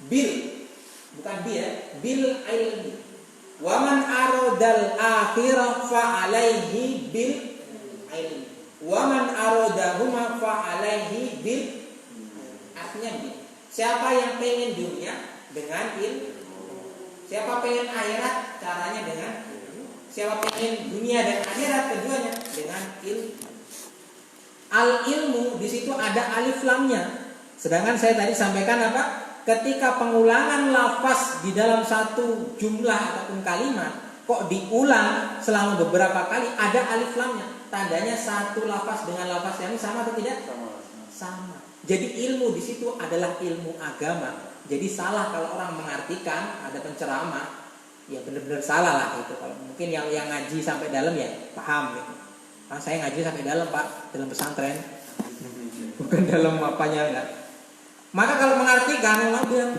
bil, bukan bil, bil ilmi. Wa man aradal akhirah fa alaihi bil ilmi. Wa man aradahuma fa alaihi bil. Artinya begini, siapa yang pengen dunia dengan ilmu, siapa pengen akhirat caranya dengan ilmu, siapa pengen dunia dan akhirat keduanya dengan ilmu. Al ilmu di situ ada alif lamnya. Sedangkan saya tadi sampaikan apa? Ketika pengulangan lafaz di dalam satu jumlah ataupun kalimat kok diulang selama beberapa kali ada alif lamnya, tandanya satu lafaz dengan lafaz yang sama atau tidak? Sama. Jadi ilmu di situ adalah ilmu agama. Jadi salah kalau orang mengartikan ada penceramah, ya benar-benar salah lah itu. Kalau mungkin yang ngaji sampai dalam ya paham gitu. Nah, saya ngaji sampai dalam Pak, dalam pesantren, bukan dalam apanya enggak. Maka kalau mengartikan Allah bilang,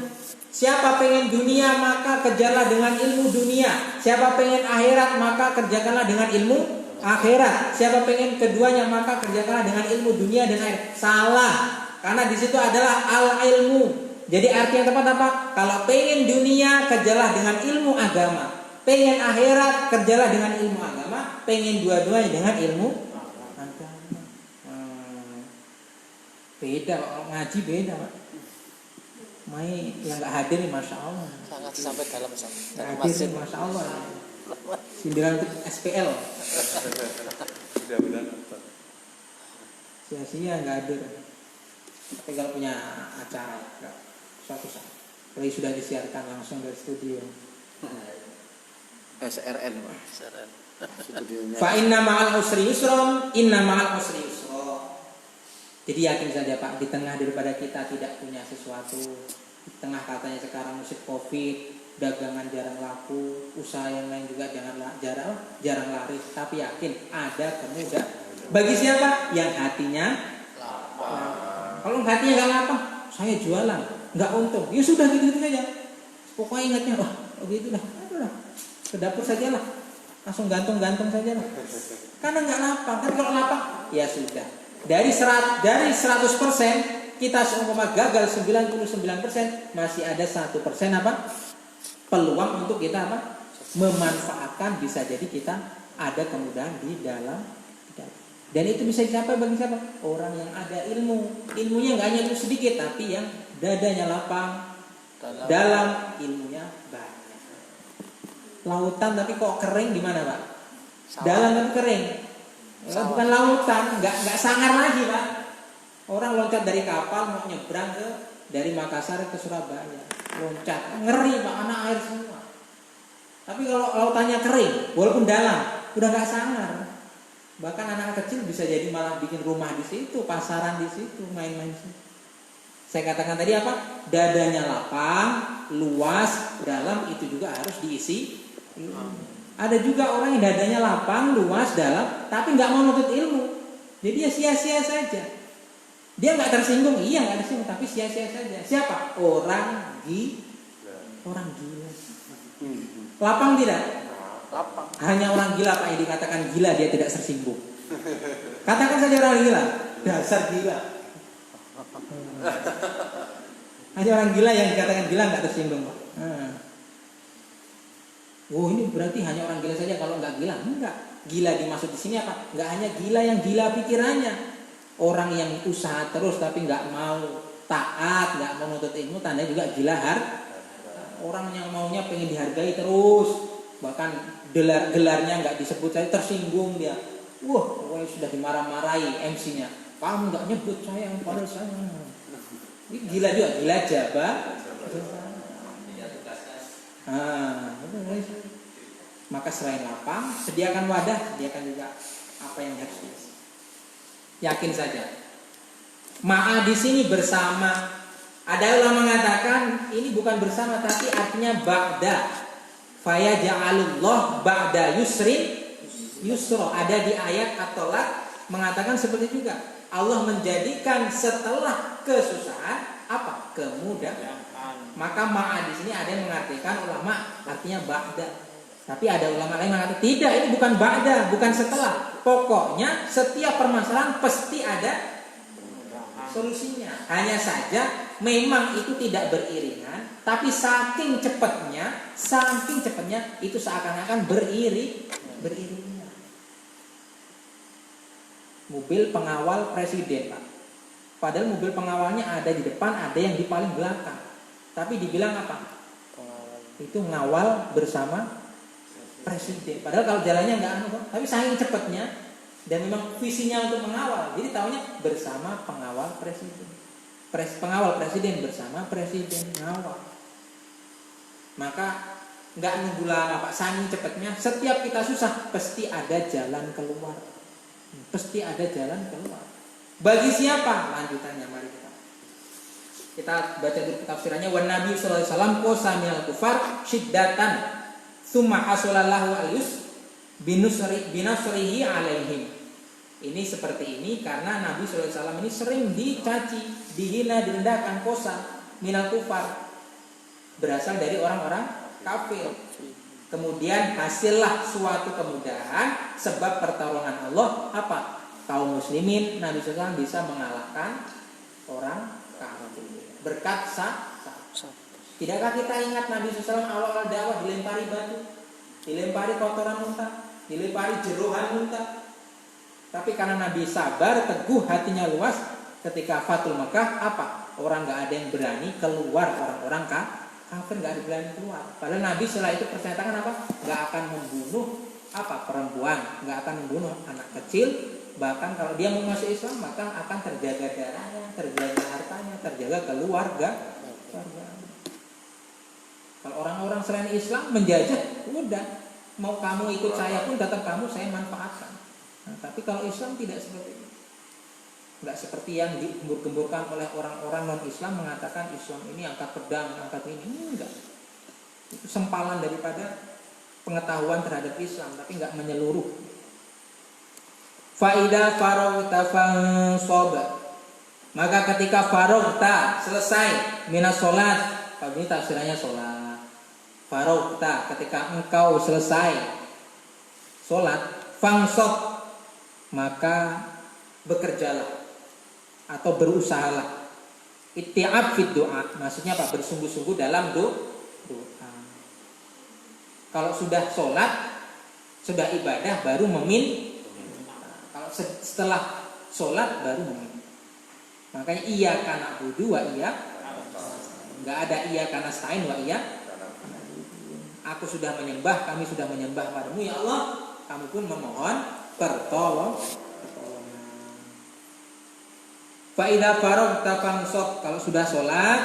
siapa pengen dunia maka kejarlah dengan ilmu dunia. Siapa pengen akhirat maka kerjakanlah dengan ilmu akhirat. Siapa pengen keduanya maka kerjakanlah dengan ilmu dunia dan akhirat. Salah, karena di situ adalah al ilmu. Jadi arti yang tepat apa? Kalau pengen dunia kerjalah dengan ilmu agama, pengen akhirat kerjalah dengan ilmu agama, pengen dua-duanya dengan ilmu agama. Beda, ngaji beda Pak. Mai yang nggak hadir nih, masya Allah. Sangat sampai dalam hadir nih, masya Allah. Sindiran untuk SPL. Sia-sia nggak hadir. Tapi kalau punya acara suatu saat, kalau sudah disiarkan langsung dari studio. SRN Pak. Fa inna ma'al usri yusra, inna ma'al usri yusra. Jadi yakin saja Pak, di tengah daripada kita tidak punya sesuatu, di tengah katanya sekarang musim Covid, dagangan jarang laku, usaha yang lain juga jarang laris, tapi yakin ada kemudahan. Bagi siapa? Yang hatinya lapang. Kalau hatinya nggak lapang, saya jualan, nggak untung, ya sudah gitu-gitu saja. Pokoknya ingatnya, begitu dah, ke dapur saja lah, langsung gantung saja lah. Karena nggak lapang, kan kalau lapang, ya sudah. Dari 100% kita seumpama gagal 99%, masih ada 1% apa? Peluang untuk kita apa? Memanfaatkan, bisa jadi kita ada kemudahan di dalam. Dan itu bisa dicapai bagi siapa? Orang yang ada ilmu. Ilmunya nggak hanya itu sedikit, tapi yang dadanya lapang, dalam ilmunya banyak. Lautan tapi kok kering di mana Pak? Dalam tapi kering. Bukan lautan, nggak sangar lagi Pak. Orang loncat dari kapal mau nyebrang dari Makassar ke Surabaya. loncat, ngeri Pak, anak air semua. Tapi kalau lautannya kering, walaupun dalam, udah nggak sangar. Bahkan anak kecil bisa jadi malah bikin rumah di situ, pasaran di situ, main-main di situ. Saya katakan tadi apa? Dadanya lapang, luas, dalam, itu juga harus diisi ilmu. Ada juga orang yang dadanya lapang, luas, dalam, tapi nggak mau menuntut ilmu. Jadi ya sia-sia saja. Dia nggak tersinggung, iya nggak tersinggung, tapi sia-sia saja. Siapa? Orang gila. Lapang tidak? Lapang. Hanya orang gila Pak yang dikatakan gila dia tidak tersinggung. Katakan saja orang gila, dasar gila. Hanya orang gila yang dikatakan gila nggak tersinggung Pak. Oh ini berarti hanya orang gila saja, kalau nggak gila enggak. Gila dimaksud di sini apa? Nggak hanya gila yang gila pikirannya. Orang yang usaha terus tapi nggak mau taat, nggak mau menuntut ilmu, tandanya juga gila Orang yang maunya pengen dihargai terus, bahkan gelarnya nggak disebut saya, tersinggung dia. Wah, pokoknya sudah dimarah-marahi MC-nya. Kamu nggak nyebut saya, padahal saya. Ini gila juga, gila jabah. Maka selain lapang, sediakan wadah, sediakan juga apa yang harus. Yakin saja. Ma'a di sini bersama. Ada ulama mengatakan ini bukan bersama tapi artinya ba'da. Faya ja'alullah ba'da yusrin yusro. Ada di ayat At-Tolak mengatakan seperti juga. Allah menjadikan setelah kesusahan apa? Kemudahan. Maka ma'a di sini ada yang mengartikan ulama artinya ba'da. Tapi ada ulama lain mengatakan tidak, ini bukan ba'da, bukan setelah. Pokoknya setiap permasalahan pasti ada solusinya. Hanya saja memang itu tidak beriringan, tapi saking cepatnya itu seakan-akan beriringan. Mobil pengawal presiden, Pak. Padahal mobil pengawalnya ada di depan, ada yang di paling belakang. Tapi dibilang apa? Itu ngawal bersama presiden. Padahal kalau jalannya nggak tapi saking cepatnya dan memang visinya untuk mengawal. Jadi tahunya bersama pengawal presiden. Pengawal presiden bersama presiden ngawal. Maka nggak nunggu lama Pak, saking cepatnya. Setiap kita susah pasti ada jalan keluar. Pasti ada jalan keluar. Bagi siapa? Lanjutannya mari kita baca dulu tafsirannya. Wan Nabi sallallahu alaihi wasallam qasamil kufar syiddatan tsumma hasalallahu alayhis binasrihi alaihim. Ini seperti ini karena Nabi sallallahu alaihi wasallam ini sering dicaci, dihina, direndahkan, kosa minal kufar, berasal dari orang-orang kafir. Kemudian hasillah suatu kemudahan sebab pertolongan Allah apa? Kaum muslimin, Nabi sallallahu alaihi wasallam bisa mengalahkan orang kafir berkat Tidakkah kita ingat Nabi SAW awal-awal dakwah dilempari batu, dilempari kotoran muntah, dilempari jerohan muntah. Tapi karena Nabi sabar, teguh, hatinya luas, ketika Fatul Makkah apa? Orang nggak ada yang berani keluar, orang-orang kafir nggak ada yang berani keluar. Padahal Nabi setelah itu persyaratan apa? Nggak akan membunuh perempuan, nggak akan membunuh anak kecil. Bahkan kalau dia mau masuk Islam maka akan terjaga darahnya, terjaga hartanya, terjaga keluarga. Kalau orang-orang selain Islam menjajah, udah mau kamu ikut saya pun tetap kamu saya manfaatkan. Nah, tapi kalau Islam tidak seperti itu, nggak seperti yang digembur-gemburkan oleh orang-orang non-Islam mengatakan Islam ini angkat pedang, angkat ini enggak. Itu sempalan daripada pengetahuan terhadap Islam, tapi nggak menyeluruh. Faida faragta fansab. Maka ketika faragta selesai minas salat, ini tafsirannya salat. Faragta ketika engkau selesai salat, fansab maka bekerjalah atau berusahalah. Itti'ab fid doa, maksudnya apa? Bersungguh-sungguh dalam doa. Kalau sudah salat, sudah ibadah baru setelah sholat baru meminta. Makanya iya karena budu wa iya, nggak ada iya karena stain wa iya. Aku sudah menyembah, kami sudah menyembah padamu ya Allah, kamu pun memohon pertolongan. Fa idza faragta fansab, kalau sudah sholat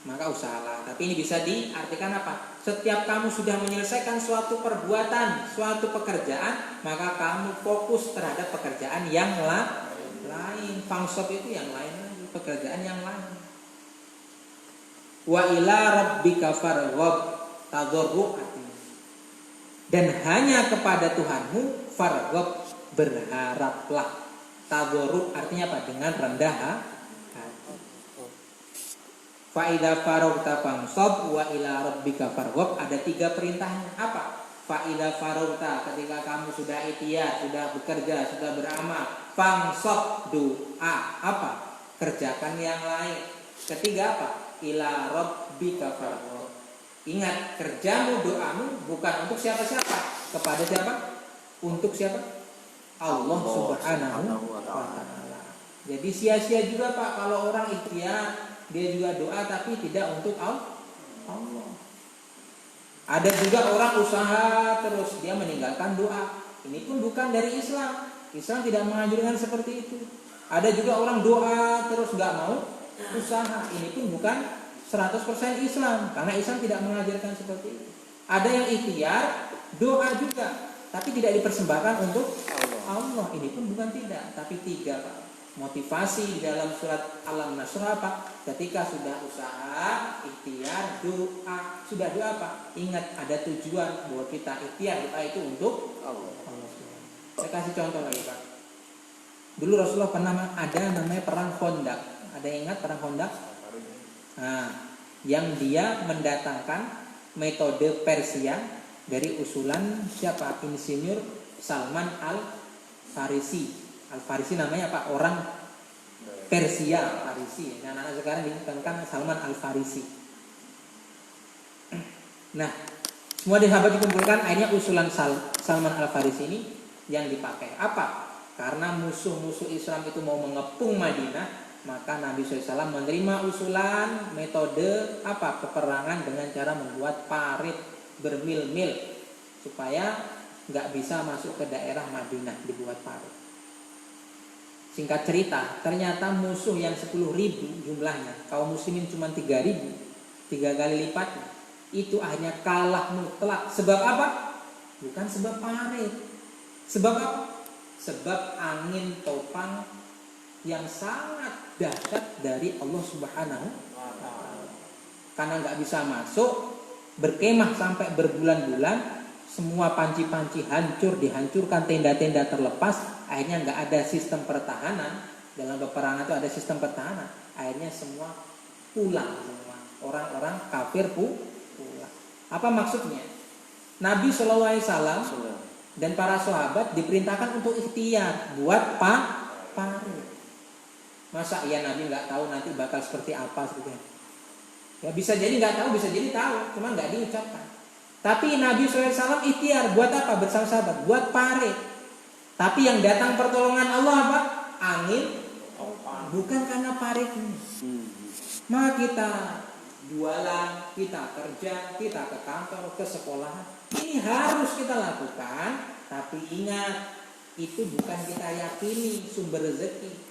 maka usahalah. Tapi ini bisa diartikan apa? Setiap kamu sudah menyelesaikan suatu perbuatan, suatu pekerjaan, maka kamu fokus terhadap pekerjaan yang lain. Fangsop itu yang lain lagi, pekerjaan yang lain. Wa ila rabbika farghab, tadarru artinya. Dan hanya kepada Tuhanmu farghab, berharaplah. Tadarru artinya apa? Dengan rendah hati. Fa idza faragta fansab wa ila rabbika farghab, ada 3 perintahnya. Apa? Fa idza faragta, ketika kamu sudah ikhtiar, sudah bekerja, sudah beramal, fansab, doa. Apa? Kerjakan yang lain. Ketiga apa? Ila rabbika farghab. Ingat, kerjamu, doamu bukan untuk siapa-siapa. Kepada siapa? Untuk siapa? Allah Subhanahu wa ta'ala. Jadi sia-sia juga Pak kalau orang ikhtiar, dia juga doa tapi tidak untuk Allah. Ada juga orang usaha terus dia meninggalkan doa. Ini pun bukan dari Islam. Islam tidak menganjurkan seperti itu. Ada juga orang doa terus nggak mau usaha. Ini pun bukan 100% Islam, karena Islam tidak mengajarkan seperti itu. Ada yang ikhtiar doa juga, tapi tidak dipersembahkan untuk Allah. Ini pun bukan tidak, tapi 3 Pak. Motivasi di dalam surat Al-Nasr apa? Ketika sudah usaha, ikhtiar, doa. Sudah doa Pak, ingat ada tujuan bahwa kita ikhtiar doa itu untuk Allah. Saya kasih contoh lagi Pak. Dulu Rasulullah pernah ada namanya perang Khandaq. Ada yang ingat perang Khandaq? Nah, yang dia mendatangkan metode Persia dari usulan siapa? Insinyur Salman Al-Farisi. Al-Farisi namanya apa? Orang Persia, Farisi. Nah, anak-anak sekarang dikatakan Salman Al-Farisi. Nah, semua sahabat dikumpulkan, akhirnya usulan Salman Al-Farisi ini yang dipakai. Apa? Karena musuh-musuh Islam itu mau mengepung Madinah, maka Nabi SAW menerima usulan metode apa? Peperangan dengan cara membuat parit bermil-mil supaya nggak bisa masuk ke daerah Madinah, dibuat parit. Singkat cerita, ternyata musuh yang 10.000 jumlahnya, kaum muslimin cuma 3.000, 3 kali lipatnya, itu akhirnya kalah mutlak. Sebab apa? Bukan sebab parit. Sebab apa? Sebab angin topang yang sangat dahsyat dari Allah Subhanahu wa ta'ala. Karena nggak bisa masuk, berkemah sampai berbulan-bulan, semua panci-panci hancur, dihancurkan, tenda-tenda terlepas. Akhirnya nggak ada sistem pertahanan. Dalam peperangan itu ada sistem pertahanan. Akhirnya semua pulang, semua orang-orang kafir pulang. Apa maksudnya? Nabi SAW dan para sahabat diperintahkan untuk ikhtiar buat parit. Masa ya Nabi nggak tahu nanti bakal seperti apa sebetulnya? Ya bisa jadi nggak tahu, bisa jadi tahu, cuma nggak diucapkan. Tapi Nabi SAW ikhtiar buat apa bersama sahabat? Buat parit. Tapi yang datang pertolongan Allah apa? Angin, bukan karena paritnya. Maka kita jualan, kita kerja, kita ke kantor, ke sekolah. Ini harus kita lakukan. Tapi ingat, itu bukan kita yakini sumber rezeki.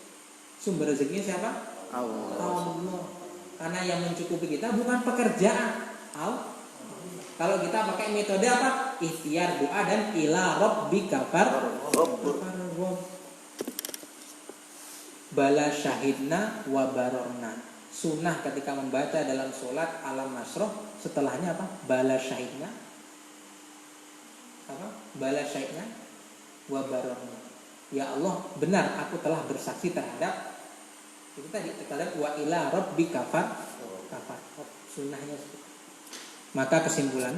Sumber rezekinya siapa? Allah. Karena yang mencukupi kita bukan pekerjaan. Allah. Kalau kita pakai metode apa? Ikhtiar, doa, dan ila rabbika farghab. Bala syahidna wa barorna. Sunnah ketika membaca dalam sholat Al-Nasr, setelahnya apa? Bala syahidna. Apa? Bala syahidna wa barorna. Ya Allah, benar aku telah bersaksi terhadap itu tadi, terhadap wa ila rabbika farghab. Sunnahnya seperti. Maka kesimpulan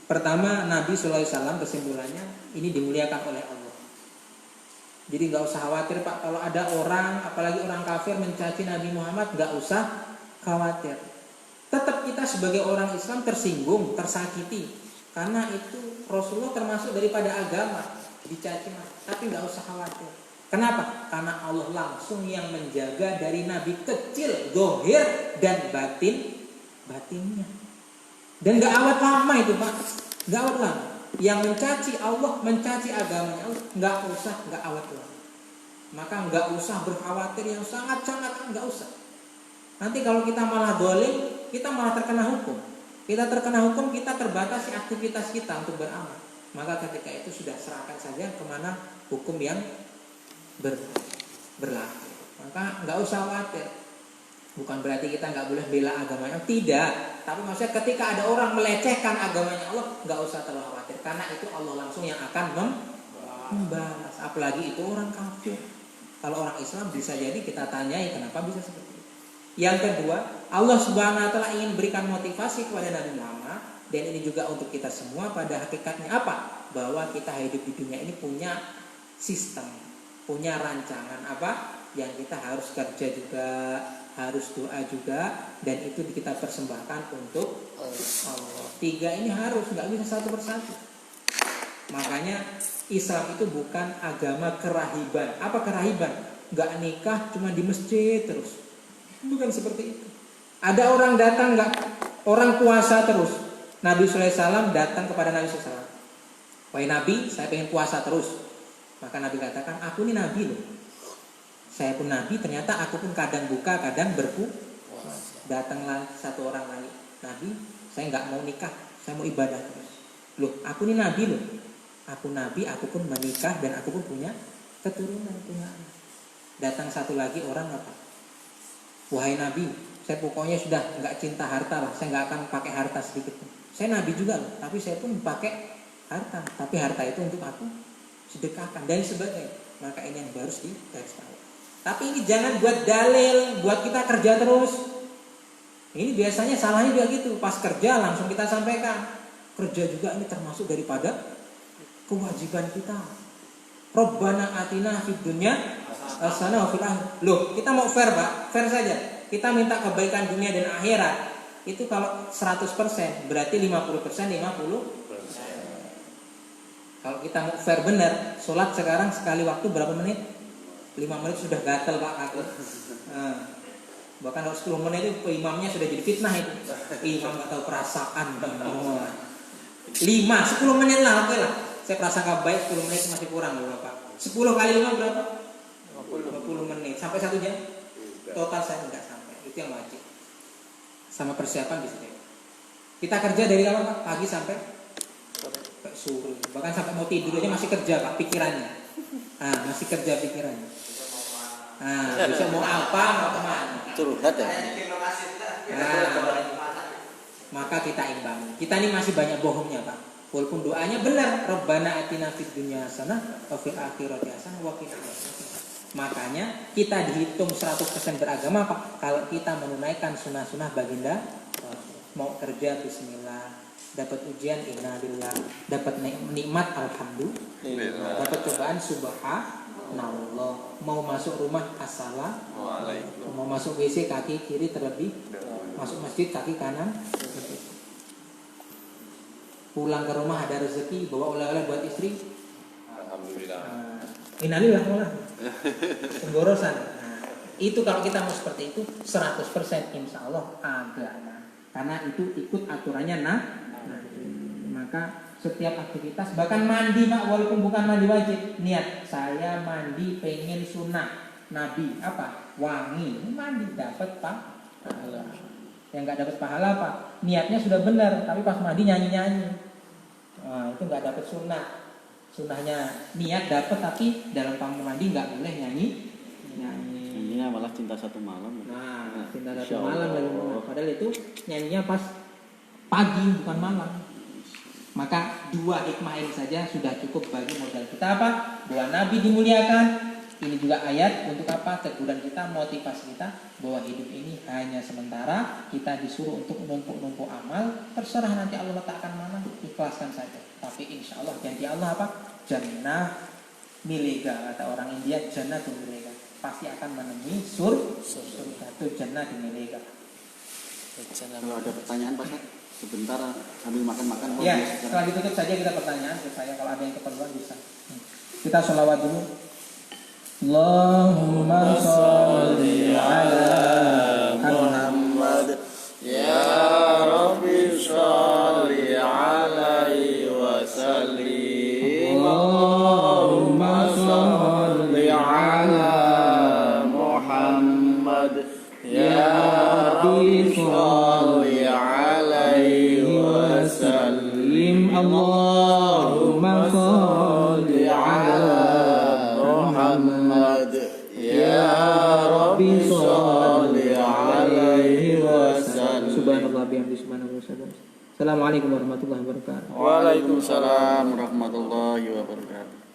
pertama, Nabi SAW kesimpulannya ini dimuliakan oleh Allah. Jadi gak usah khawatir Pak, kalau ada orang, apalagi orang kafir mencaci Nabi Muhammad, gak usah khawatir. Tetap kita sebagai orang Islam tersinggung, tersakiti, karena itu Rasulullah termasuk daripada agama dicaci, tapi gak usah khawatir. Kenapa? Karena Allah langsung yang menjaga dari Nabi kecil, zahir dan batinnya. Dan gak awet lama itu Pak, gak awet lama. Yang mencaci Allah, mencaci agamanya Allah, gak awet lama. Maka gak usah berkhawatir yang sangat-sangat, gak usah. Nanti kalau kita malah dolim, kita malah terkena hukum. Kita terkena hukum, kita terbatasi aktivitas kita untuk beramal. Maka ketika itu sudah serahkan saja kemana hukum yang berlaku. Maka nggak usah khawatir. Bukan berarti kita nggak boleh bela agamanya, tidak. Tapi maksudnya ketika ada orang melecehkan agamanya Allah, nggak usah terlalu khawatir, karena itu Allah langsung yang akan membalas. Apalagi itu orang kafir. Kalau orang Islam bisa jadi kita tanyai kenapa bisa seperti itu. Yang kedua, Allah Subhanahu wa taala ingin berikan motivasi kepada Nabi Muhammad, dan ini juga untuk kita semua. Pada hakikatnya apa? Bahwa kita hidup di dunia ini punya sistem, punya rancangan apa? Yang kita harus kerja juga, harus doa juga, dan itu kita persembahkan untuk Allah. Tiga ini harus, nggak bisa satu persatu. Makanya Islam itu bukan agama kerahiban. Apa kerahiban? Nggak nikah cuma di masjid terus. Bukan seperti itu. Ada orang datang nggak, orang puasa terus. Nabi SAW datang kepada Nabi SAW. Wahai Nabi, saya pengen puasa terus. Maka Nabi katakan, aku ini Nabi loh. Saya pun Nabi, ternyata aku pun kadang buka, kadang berpuasa. Datanglah satu orang lagi, Nabi, saya nggak mau nikah, saya mau ibadah terus. Loh, aku ini Nabi loh. Aku Nabi, aku pun menikah dan aku pun punya keturunan, punya anak. Datang satu lagi orang apa? Wahai Nabi, saya pokoknya sudah nggak cinta harta lah, saya nggak akan pakai harta sedikit pun. Saya Nabi juga loh, tapi saya pun pakai harta. Tapi harta itu untuk aku sedekahkan dan sebagainya. Maka ini yang harus digarisbawahi. Tapi ini jangan buat dalil, buat kita kerja terus. Ini biasanya salahnya juga gitu. Pas kerja langsung kita sampaikan. Kerja juga ini termasuk daripada kewajiban kita. Rabbana atina fid dunya hasanah wa fil akhirah. Loh, kita mau fair, Pak. Fair saja. Kita minta kebaikan dunia dan akhirat. Itu kalau 100%, berarti 50%, 50%. Kalau kita mau fair benar, sholat sekarang sekali waktu berapa menit? 5 menit sudah gatel Pak aku. Bahkan kalau 10 menit itu imamnya sudah jadi fitnah itu. Imam nggak tahu perasaan. 10 menit lah, oke lah. Saya prasangka baik 10 menit masih kurang loh Pak. 10 kali 5 berapa? 50 menit. Sampai 1 jam? Total saya nggak sampai. Itu yang wajib. Sama persiapan bisa deh. Kita kerja dari awal Pak, pagi sampai sore. Bahkan sampai mau tidur aja masih kerja Pak pikirannya. Masih kerja pikirannya. Bisa mau apa, mau kemana? Curhat ya. Maka kita imbangi. Kita ini masih banyak bohongnya Pak. Walaupun doanya benar, Rabbana atina fid dunya hasanah wa fil akhirati hasanah wa qina adzabannar. Makanya kita dihitung 100% beragama Pak kalau kita menunaikan sunah-sunah baginda. Mau kerja bismillah, dapat ujian innalillah, dapat nikmat alhamdulillah, dapat cobaan subhanallah, mau masuk rumah assalamualaikum, mau masuk WC kaki kiri terlebih, masuk masjid kaki kanan, pulang ke rumah ada rezeki, bawa oleh-oleh buat istri, alhamdulillah, innalillah malah penggorosan. Itu kalau kita mau seperti itu 100% insya Allah agama, karena itu ikut aturannya maka setiap aktivitas, bahkan mandi Pak, walaupun bukan mandi wajib, niat saya mandi pengen sunnah Nabi apa? Wangi, mandi dapat pahala. Yang nggak dapat pahala apa? Niatnya sudah benar, tapi pas mandi nyanyi-nyanyi. Itu nggak dapat sunnah. Sunnahnya niat dapat, tapi dalam kamar mandi nggak boleh nyanyi. Nyanyinya malah cinta satu malam. Cinta satu malam lagi. Padahal itu nyanyinya pas pagi bukan malam. Maka 2 hikmah ini saja sudah cukup bagi modal kita apa? Bahwa Nabi dimuliakan. Ini juga ayat untuk apa? Teguran kita, motivasi kita bahwa hidup ini hanya sementara. Kita disuruh untuk numpuk-numpuk amal. Terserah nanti Allah letakkan mana, ikhlaskan saja. Tapi insya Allah janji Allah apa? Jannah milega, kata orang India, jannah tu milega. Pasti akan menemui surga tu jannah di milega. Kalau ada pertanyaan Pak, sebentar sambil makan-makan. Ya, setelah ditutup saja kita pertanyaan ke saya. Kalau ada yang keperluan bisa. Kita sholawat dulu. Allahumma sholli ala Muhammad. Ya Rabbi sholli alaihi wa sallim. Allahumma sholli ala Muhammad. Ya salli ala Muhammad. Ya Rabbi salli alaihi wasallam. Subhanallah bihamdihi subhanallahi wa bihamdihi. Assalamualaikum warahmatullahi wabarakatuh. Waalaikumsalam warahmatullahi wabarakatuh.